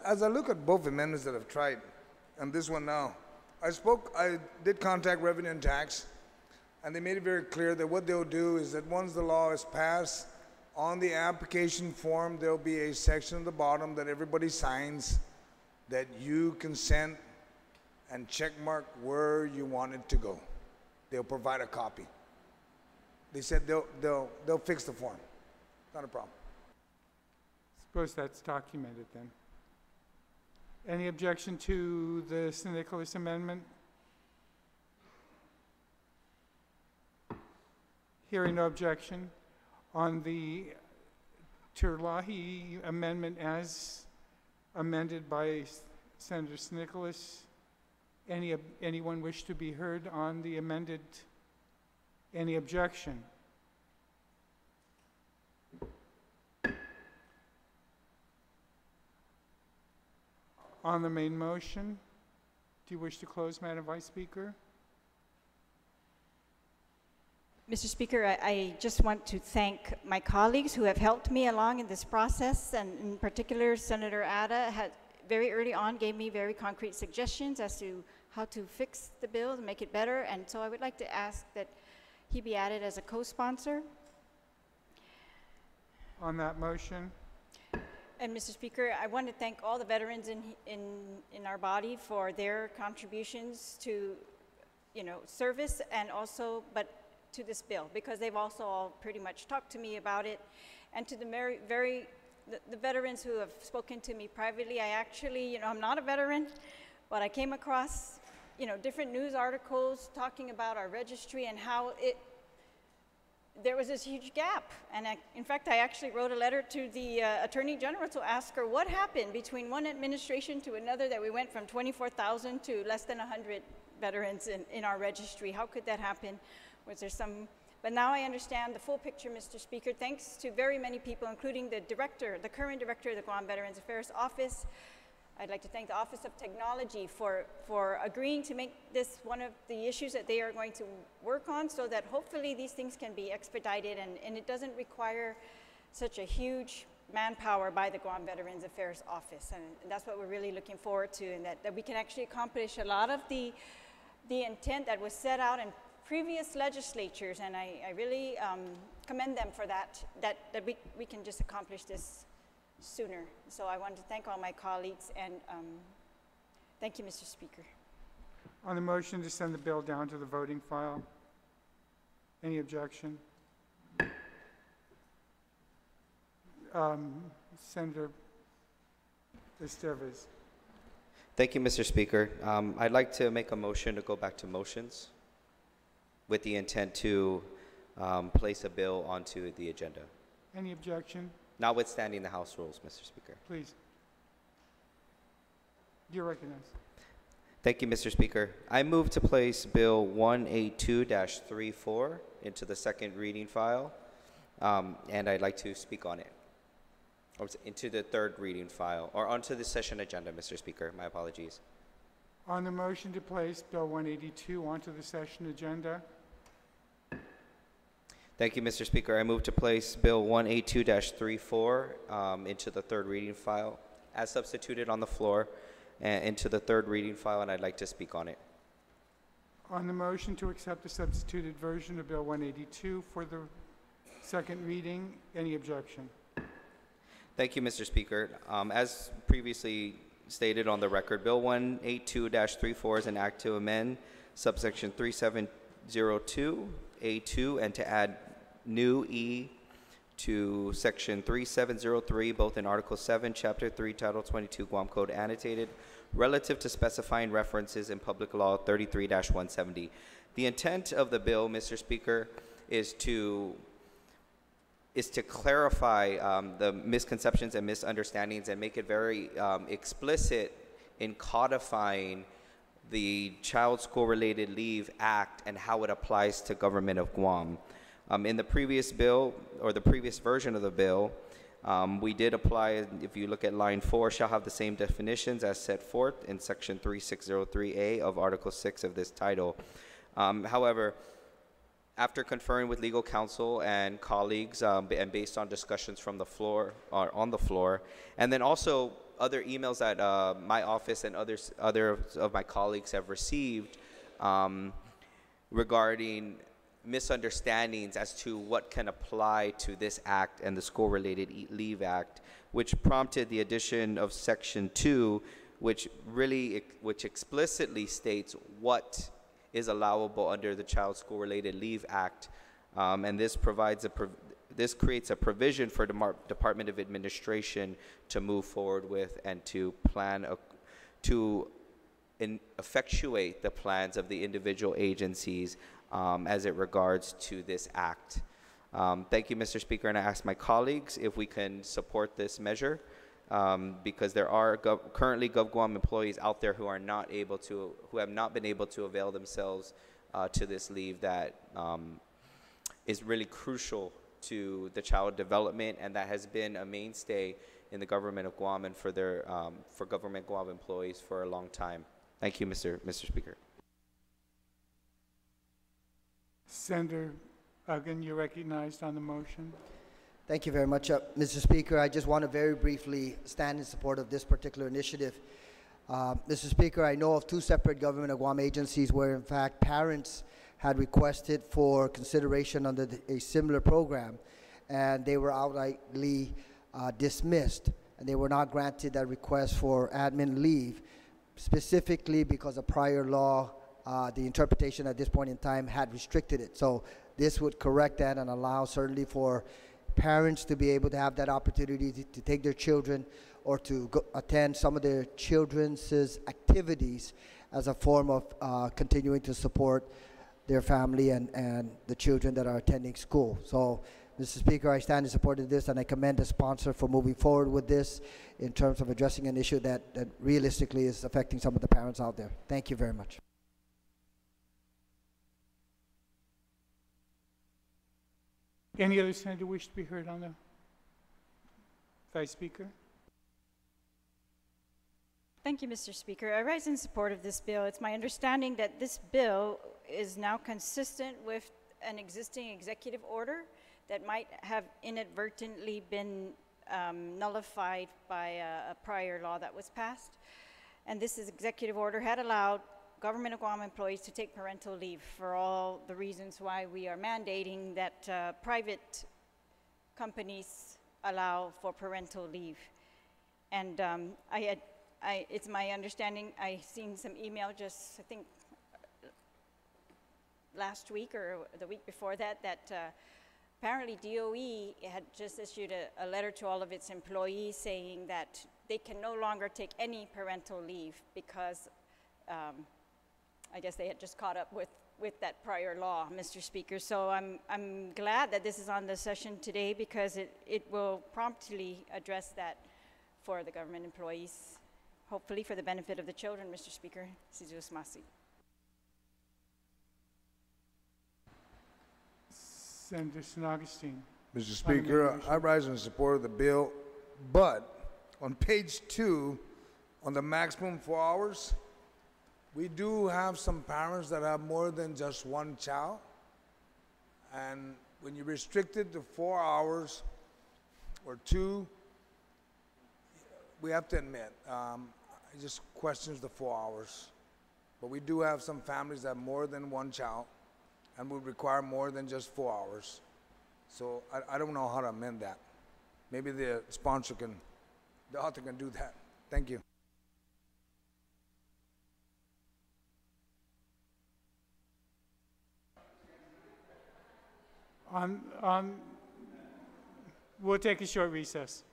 as I look at both amendments that I've tried, and this one now, I did contact Revenue and Tax, and they made it very clear that what they'll do is that once the law is passed, on the application form, there'll be a section at the bottom that everybody signs that you consent and check mark where you want it to go. They'll provide a copy. They said they'll fix the form. Not a problem. Suppose that's documented then. Any objection to the St. Nicholas amendment? Hearing no objection. On the Terlahi amendment as amended by Senator Nicholas, anyone wish to be heard on the amended? Any objection? On the main motion, do you wish to close, Madam Vice Speaker? Mr. Speaker, I just want to thank my colleagues who have helped me along in this process, and in particular, Senator Ada had very early on gave me very concrete suggestions as to how to fix the bill to make it better, and so I would like to ask that he be added as a co-sponsor. On that motion, And Mr. Speaker, I want to thank all the veterans in our body for their contributions to, service and also, but to this bill, because they've also all pretty much talked to me about it. And to the the veterans who have spoken to me privately, I actually, I'm not a veteran, but I came across, different news articles talking about our registry and how there was this huge gap. And in fact, I actually wrote a letter to the Attorney General to ask her what happened between one administration to another, that we went from 24,000 to less than 100 veterans in our registry. How could that happen? Was there some? But now I understand the full picture, Mr. Speaker, thanks to very many people, including the current director of the Guam Veterans Affairs Office. I'd like to thank the Office of Technology for agreeing to make this one of the issues that they are going to work on, so that hopefully these things can be expedited and it doesn't require such a huge manpower by the Guam Veterans Affairs Office. And that's what we're really looking forward to, and that we can actually accomplish a lot of the intent that was set out in previous legislatures, and I really commend them for that we can just accomplish this sooner. So I want to thank all my colleagues, and thank you, Mr. Speaker. on the motion to send the bill down to the voting file, any objection? Senator Estevez. Thank you, Mr. Speaker. I'd like to make a motion to go back to motions with the intent to place a bill onto the agenda, Any objection? notwithstanding the House rules, Mr. Speaker. Please. You're recognized. Thank you, Mr. Speaker. I move to place Bill 182-34 into the second reading file, and I'd like to speak on it. Or into the third reading file, or onto the session agenda, Mr. Speaker. My apologies. On the motion to place Bill 182 onto the session agenda, Thank you, Mr. Speaker. I move to place Bill 182-34 into the third reading file, as substituted on the floor, into the third reading file, and I'd like to speak on it. on the motion to accept the substituted version of Bill 182 for the second reading, any objection? Thank you, Mr. Speaker. As previously stated on the record, Bill 182-34 is an act to amend subsection 3702A2 and to add new E to section 3703, both in Article 7, Chapter 3, Title 22, Guam Code Annotated, relative to specifying references in Public Law 33-170. The intent of the bill, Mr. Speaker, is to clarify the misconceptions and misunderstandings and make it very explicit in codifying the Child School-Related Leave Act and how it applies to government of Guam. In the previous bill, or the previous version of the bill, we did apply, if you look at line 4, shall have the same definitions as set forth in section 3603A of Article 6 of this title. However, after conferring with legal counsel and colleagues, and based on discussions from the floor, or on the floor, and then also other emails that my office and other of my colleagues have received regarding misunderstandings as to what can apply to this act and the School-Related Leave Act, which prompted the addition of Section 2, which explicitly states what is allowable under the Child School-Related Leave Act, and this provides this creates a provision for the Department of Administration to move forward with and to plan to effectuate the plans of the individual agencies as it regards to this act. Thank you, Mr. Speaker, and I ask my colleagues if we can support this measure, because there are currently GovGuam employees out there who have not been able to avail themselves to this leave that is really crucial to the child development, and that has been a mainstay in the government of Guam and for government Guam employees for a long time. Thank you, Mr. Speaker. Senator Uggan, you're recognized on the motion. Thank you very much, Mr. Speaker. I just want to very briefly stand in support of this particular initiative. Mr. Speaker, I know of 2 separate government of Guam agencies where, in fact, parents had requested for consideration under a similar program, and they were outrightly dismissed, and they were not granted that request for admin leave, specifically because of prior law. The interpretation at this point in time had restricted it. So this would correct that and allow certainly for parents to be able to have that opportunity to take their children or to attend some of their children's activities as a form of continuing to support their family and the children that are attending school. So, Mr. Speaker, I stand in support of this, and I commend the sponsor for moving forward with this in terms of addressing an issue that realistically is affecting some of the parents out there. Thank you very much. Any other senator wish to be heard on the Vice Speaker? Thank you, Mr. Speaker. I rise in support of this bill. It's my understanding that this bill is now consistent with an existing executive order that might have inadvertently been nullified by a prior law that was passed. And this executive order had allowed government of Guam employees to take parental leave for all the reasons why we are mandating that private companies allow for parental leave. And it's my understanding, I seen some email just, I think, last week or the week before that, apparently DOE had just issued a letter to all of its employees saying that they can no longer take any parental leave because I guess they had just caught up with that prior law, Mr. Speaker. So I'm glad that this is on the session today because it will promptly address that for the government employees, hopefully for the benefit of the children, Mr. Speaker. Sizus Masi. Senator San Augustine. Mr. Speaker, I rise in support of the bill, but on page 2, on the maximum 4 hours, we do have some parents that have more than just one child. And when you restrict it to 4 hours or 2, we have to admit, it just questions the 4 hours. But we do have some families that have more than one child and would require more than just 4 hours. So I don't know how to amend that. Maybe the sponsor can, the author can do that. Thank you. We'll take a short recess.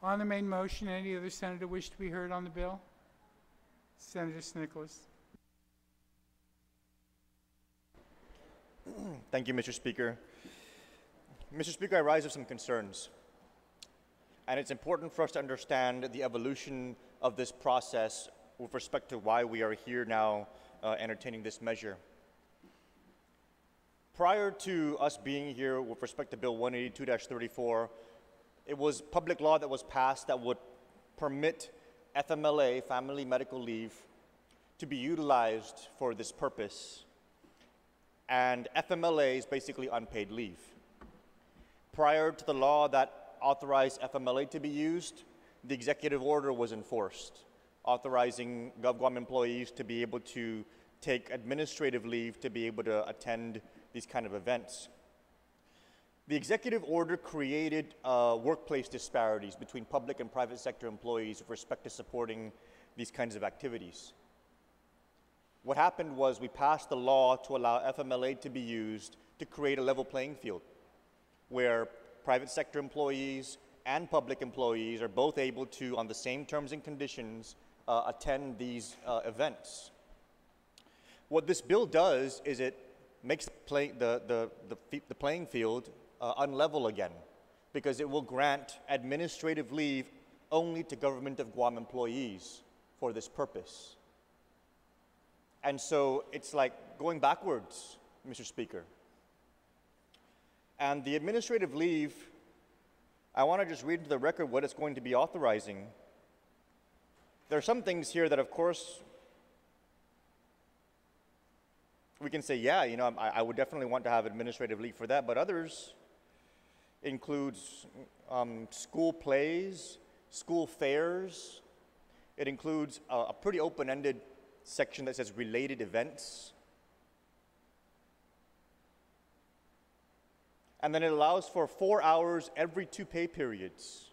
On the main motion, any other senator wish to be heard on the bill? Senator Nicholas. Thank you, Mr. Speaker. Mr. Speaker, I rise with some concerns. And it's important for us to understand the evolution of this process with respect to why we are here now entertaining this measure. Prior to us being here with respect to Bill 182-34, it was public law that was passed that would permit FMLA, family medical leave, to be utilized for this purpose. And FMLA is basically unpaid leave. Prior to the law that authorized FMLA to be used, the executive order was enforced, authorizing GovGuam employees to be able to take administrative leave to be able to attend these kind of events. The executive order created workplace disparities between public and private sector employees with respect to supporting these kinds of activities. What happened was we passed the law to allow FMLA to be used to create a level playing field where private sector employees and public employees are both able to, on the same terms and conditions, attend these events. What this bill does is it makes the playing field unlevel again, because it will grant administrative leave only to Government of Guam employees for this purpose. And so it's like going backwards, Mr. Speaker. And the administrative leave, I want to just read into the record what it's going to be authorizing. There are some things here that, of course, we can say, yeah, you know, I would definitely want to have administrative leave for that, but others includes school plays, school fairs. It includes a pretty open-ended section that says related events. And then it allows for 4 hours every 2 pay periods.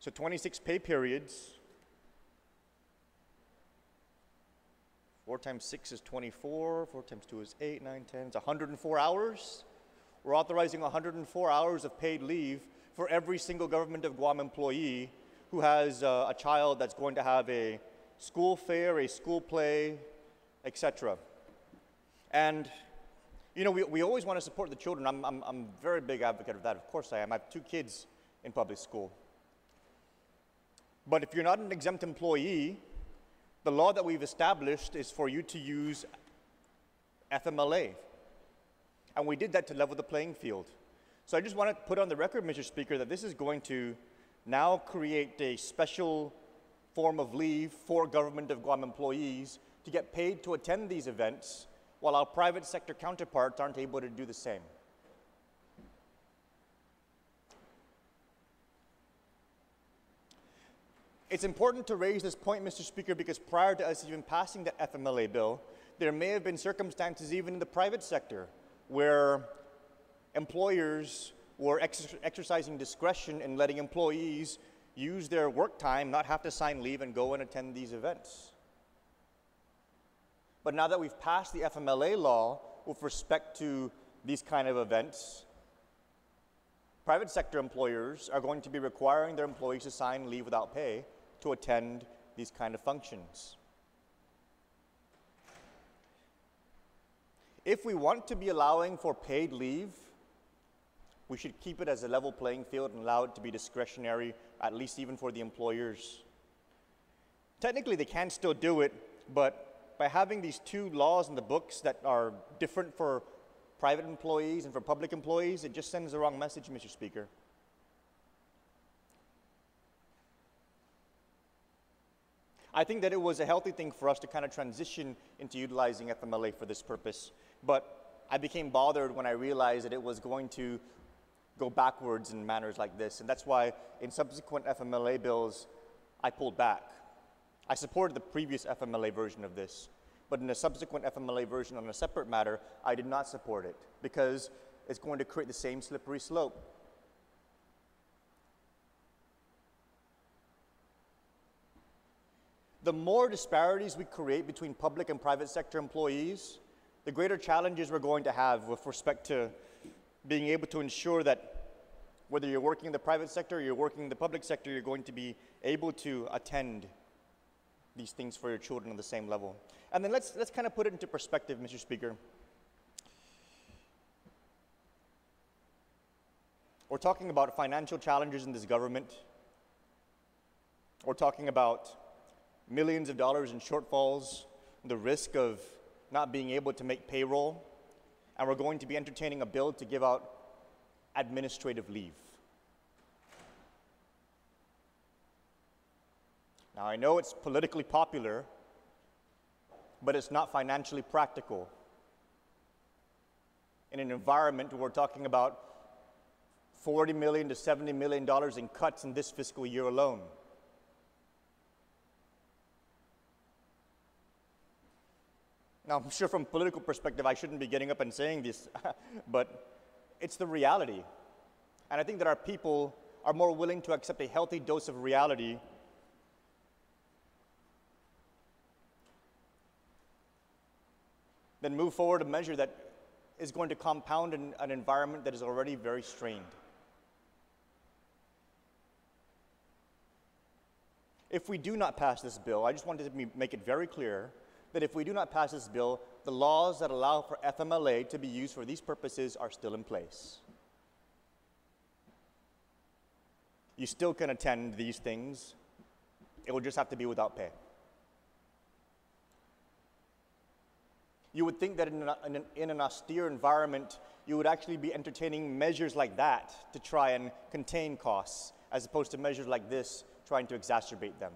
So 26 pay periods. 4 times 6 is 24, 4 times 2 is 8, 9, 10, it's 104 hours. We're authorizing 104 hours of paid leave for every single Government of Guam employee who has a child that's going to have a school fair, a school play, etc. And you know, we always want to support the children. I'm a very big advocate of that. Of course I am. I have 2 kids in public school. But if you're not an exempt employee, the law that we've established is for you to use FMLA. And we did that to level the playing field. So I just want to put on the record, Mr. Speaker, that this is going to now create a special form of leave for Government of Guam employees to get paid to attend these events, while our private sector counterparts aren't able to do the same. It's important to raise this point, Mr. Speaker, because prior to us even passing the FMLA bill, there may have been circumstances even in the private sector where employers were exercising discretion in letting employees use their work time, not have to sign leave and go and attend these events. But now that we've passed the FMLA law with respect to these kind of events, private sector employers are going to be requiring their employees to sign leave without pay to attend these kind of functions. If we want to be allowing for paid leave, we should keep it as a level playing field and allow it to be discretionary, at least even for the employers. Technically, they can still do it, but by having these 2 laws in the books that are different for private employees and for public employees, it just sends the wrong message, Mr. Speaker. I think that it was a healthy thing for us to kind of transition into utilizing FMLA for this purpose, but I became bothered when I realized that it was going to go backwards in manners like this, and that's why in subsequent FMLA bills, I pulled back. I supported the previous FMLA version of this, but in a subsequent FMLA version on a separate matter, I did not support it because it's going to create the same slippery slope. The more disparities we create between public and private sector employees, the greater challenges we're going to have with respect to being able to ensure that Whether you're working in the private sector or you're working in the public sector, you're going to be able to attend these things for your children on the same level. And then let's kind of put it into perspective, Mr. Speaker. We're talking about financial challenges in this government. We're talking about millions of dollars in shortfalls, the risk of not being able to make payroll, and we're going to be entertaining a bill to give out administrative leave. Now, I know it's politically popular, but it's not financially practical. In an environment where we're talking about $40 million to $70 million in cuts in this fiscal year alone. Now, I'm sure from a political perspective, I shouldn't be getting up and saying this, but it's the reality. And I think that our people are more willing to accept a healthy dose of reality than move forward a measure that is going to compound an environment that is already very strained. If we do not pass this bill, I just wanted to make it very clear that if we do not pass this bill, the laws that allow for FMLA to be used for these purposes are still in place. You still can attend these things. It will just have to be without pay. You would think that in an austere environment, you would actually be entertaining measures like that to try and contain costs, as opposed to measures like this trying to exacerbate them.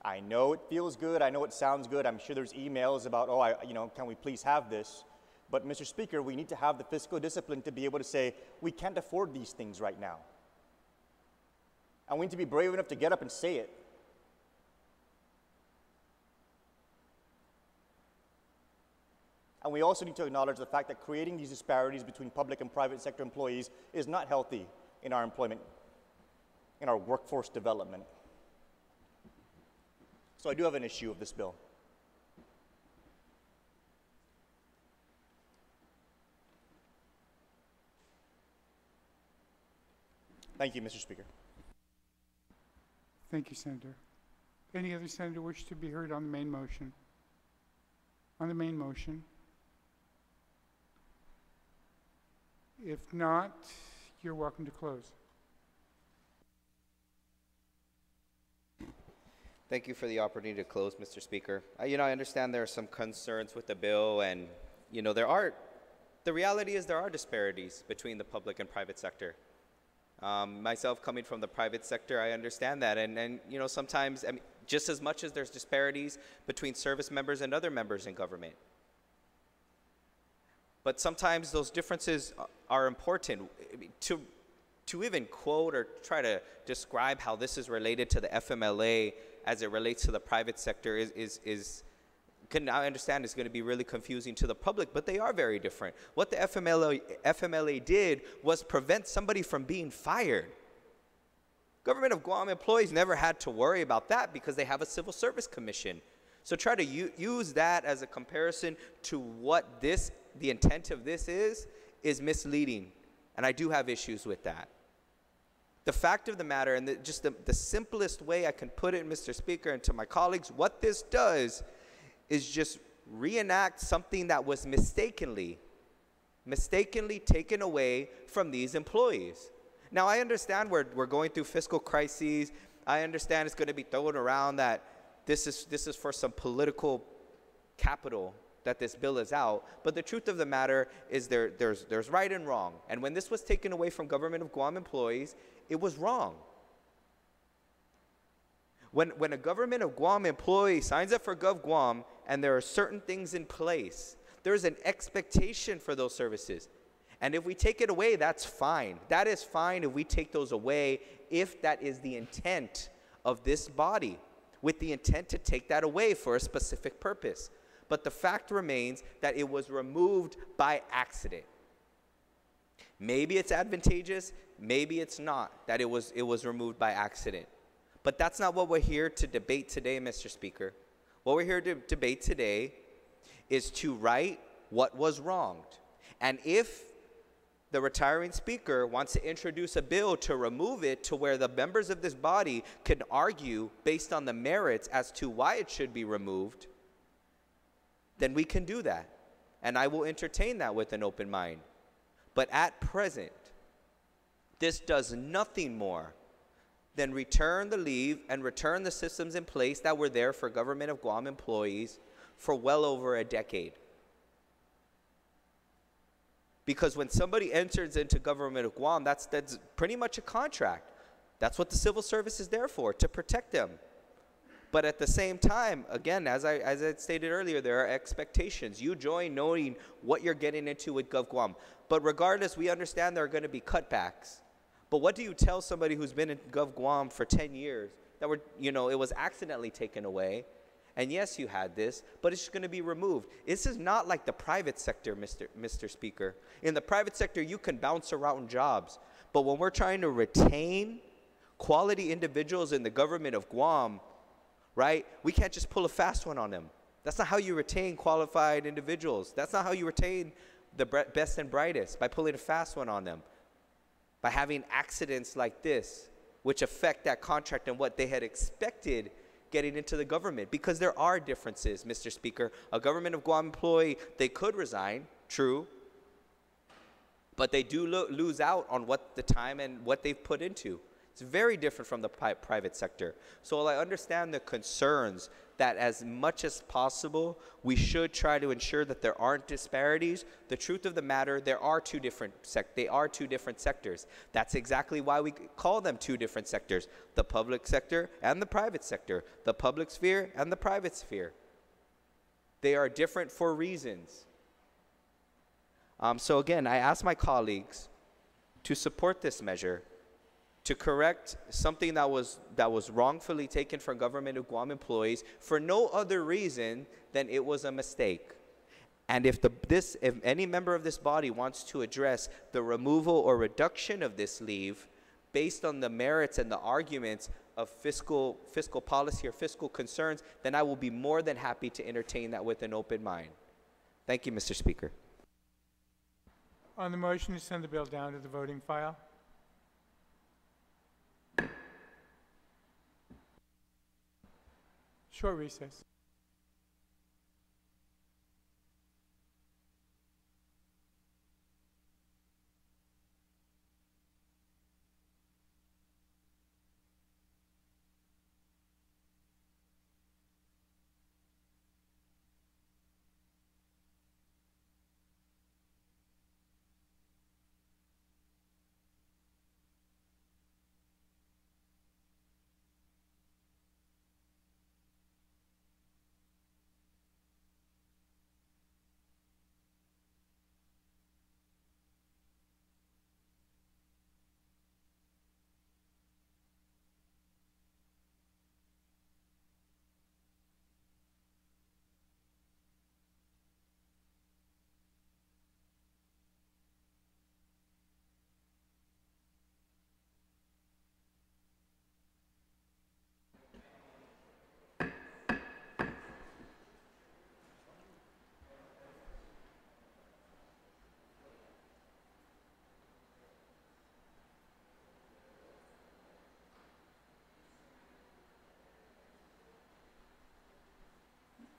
I know it feels good, I know it sounds good, I'm sure there's emails about, can we please have this? But Mr. Speaker, we need to have the fiscal discipline to be able to say, we can't afford these things right now. And we need to be brave enough to get up and say it. And we also need to acknowledge the fact that creating these disparities between public and private sector employees is not healthy in our employment, in our workforce development. So I do have an issue with this bill. Thank you, Mr. Speaker. Thank you, Senator. Any other senator wish to be heard on the main motion? On the main motion? If not, you're welcome to close. Thank you for the opportunity to close, Mr. Speaker. I understand there are some concerns with the bill, and the reality is there are disparities between the public and private sector. Myself coming from the private sector, I understand that, and sometimes, just as much as there's disparities between service members and other members in government. But sometimes those differences are important. To even quote or try to describe how this is related to the FMLA as it relates to the private sector I understand is going to be really confusing to the public, but they are very different. What the FMLA did was prevent somebody from being fired. Government of Guam employees never had to worry about that because they have a civil service commission. So try to use that as a comparison to what the intent of this is misleading. And I do have issues with that. The fact of the matter, and just the simplest way I can put it, Mr. Speaker, and to my colleagues, what this does is just reenact something that was mistakenly taken away from these employees. Now, I understand we're going through fiscal crises. I understand it's going to be thrown around that this is for some political capital that this bill is out. But the truth of the matter is there's right and wrong. And when this was taken away from Government of Guam employees, it was wrong. When a Government of Guam employee signs up for Gov Guam and there are certain things in place, there's an expectation for those services. And if we take it away, that's fine. That is fine if we take those away, if that is the intent of this body, with the intent to take that away for a specific purpose. But the fact remains that it was removed by accident. Maybe it's advantageous, maybe it's not, that it was removed by accident. But that's not what we're here to debate today, Mr. Speaker. What we're here to debate today is to right what was wronged. And if the retiring speaker wants to introduce a bill to remove it to where the members of this body can argue based on the merits as to why it should be removed, then we can do that. And I will entertain that with an open mind. But at present, this does nothing more than return the leave and return the systems in place that were there for Government of Guam employees for well over a decade. Because when somebody enters into Government of Guam, that's pretty much a contract. That's what the civil service is there for, to protect them. But at the same time, again, as I stated earlier, there are expectations. You join knowing what you're getting into with Gov Guam. But regardless, we understand there are going to be cutbacks. But what do you tell somebody who's been in Gov Guam for 10 years that it was accidentally taken away? And yes, you had this, but it's going to be removed. This is not like the private sector, Mr. Speaker. In the private sector, you can bounce around jobs. But when we're trying to retain quality individuals in the Government of Guam, right, we can't just pull a fast one on them. That's not how you retain qualified individuals. That's not how you retain the best and brightest, by pulling a fast one on them, by having accidents like this, which affect that contract and what they had expected getting into the government. Because there are differences, Mr. Speaker. A Government of Guam employee, they could resign, true, but they do lose out on what the time and what they've put into. It's very different from the private sector. So while I understand the concerns that as much as possible, we should try to ensure that there aren't disparities, the truth of the matter, they are two different sectors. That's exactly why we call them two different sectors, the public sector and the private sector, the public sphere and the private sphere. They are different for reasons. So again, I ask my colleagues to support this measure, to correct something that was wrongfully taken from Government of Guam employees for no other reason than it was a mistake. And if any member of this body wants to address the removal or reduction of this leave based on the merits and the arguments of fiscal policy or fiscal concerns, then I will be more than happy to entertain that with an open mind. Thank you, Mr. Speaker. On the motion to send the bill down to the voting file. Short recess.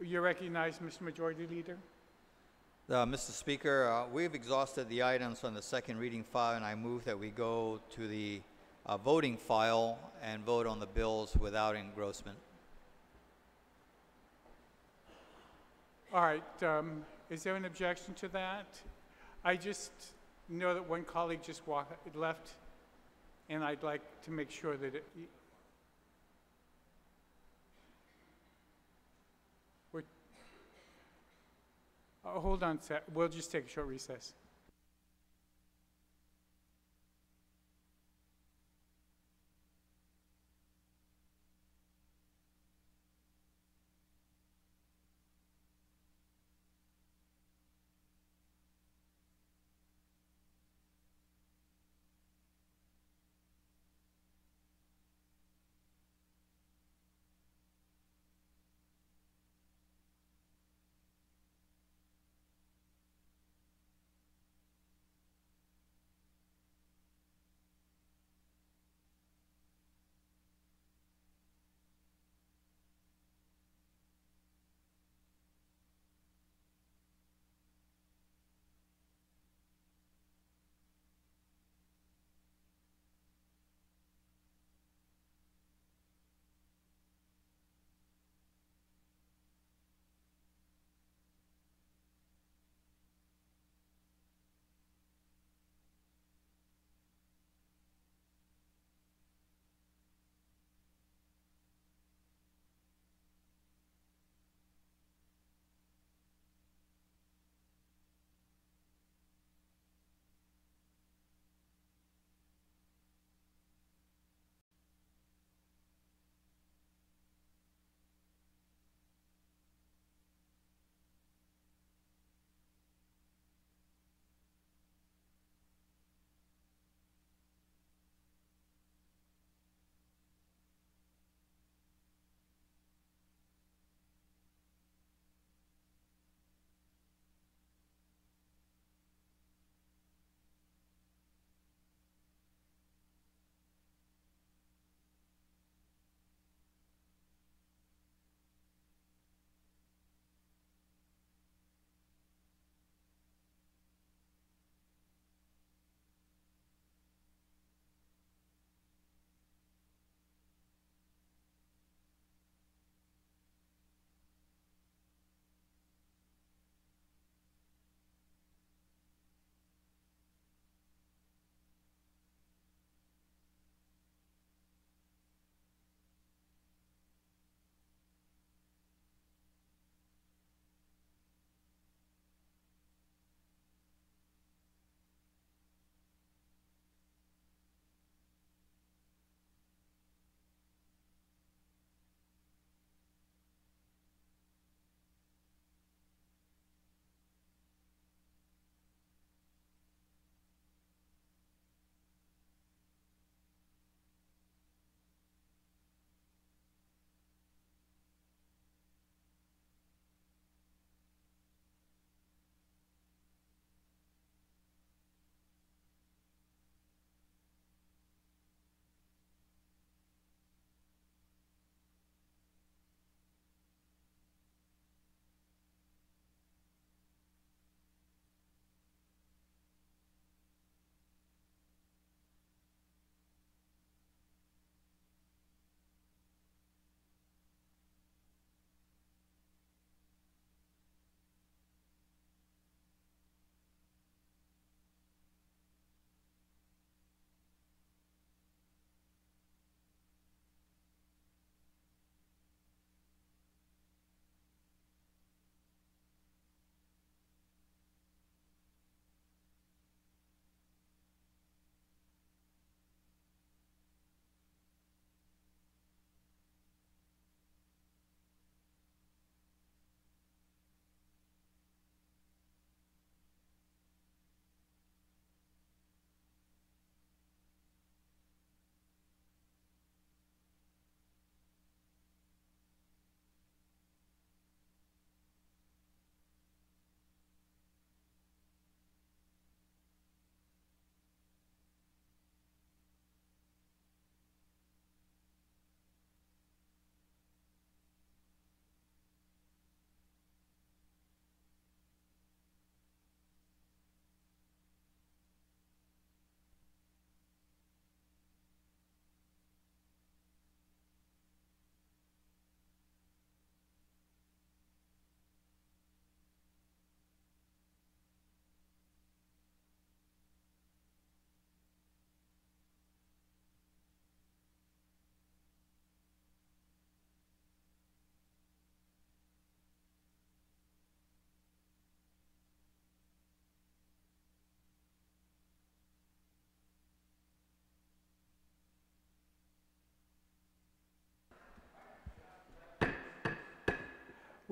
You're recognized, Mr. Majority Leader. Mr. Speaker, we've exhausted the items on the second reading file, and I move that we go to the voting file and vote on the bills without engrossment. All right, is there an objection to that? I just know that one colleague just left, and I'd like to make sure that hold on a sec. We'll just take a short recess.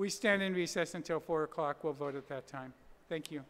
We stand in recess until 4 o'clock. We'll vote at that time. Thank you.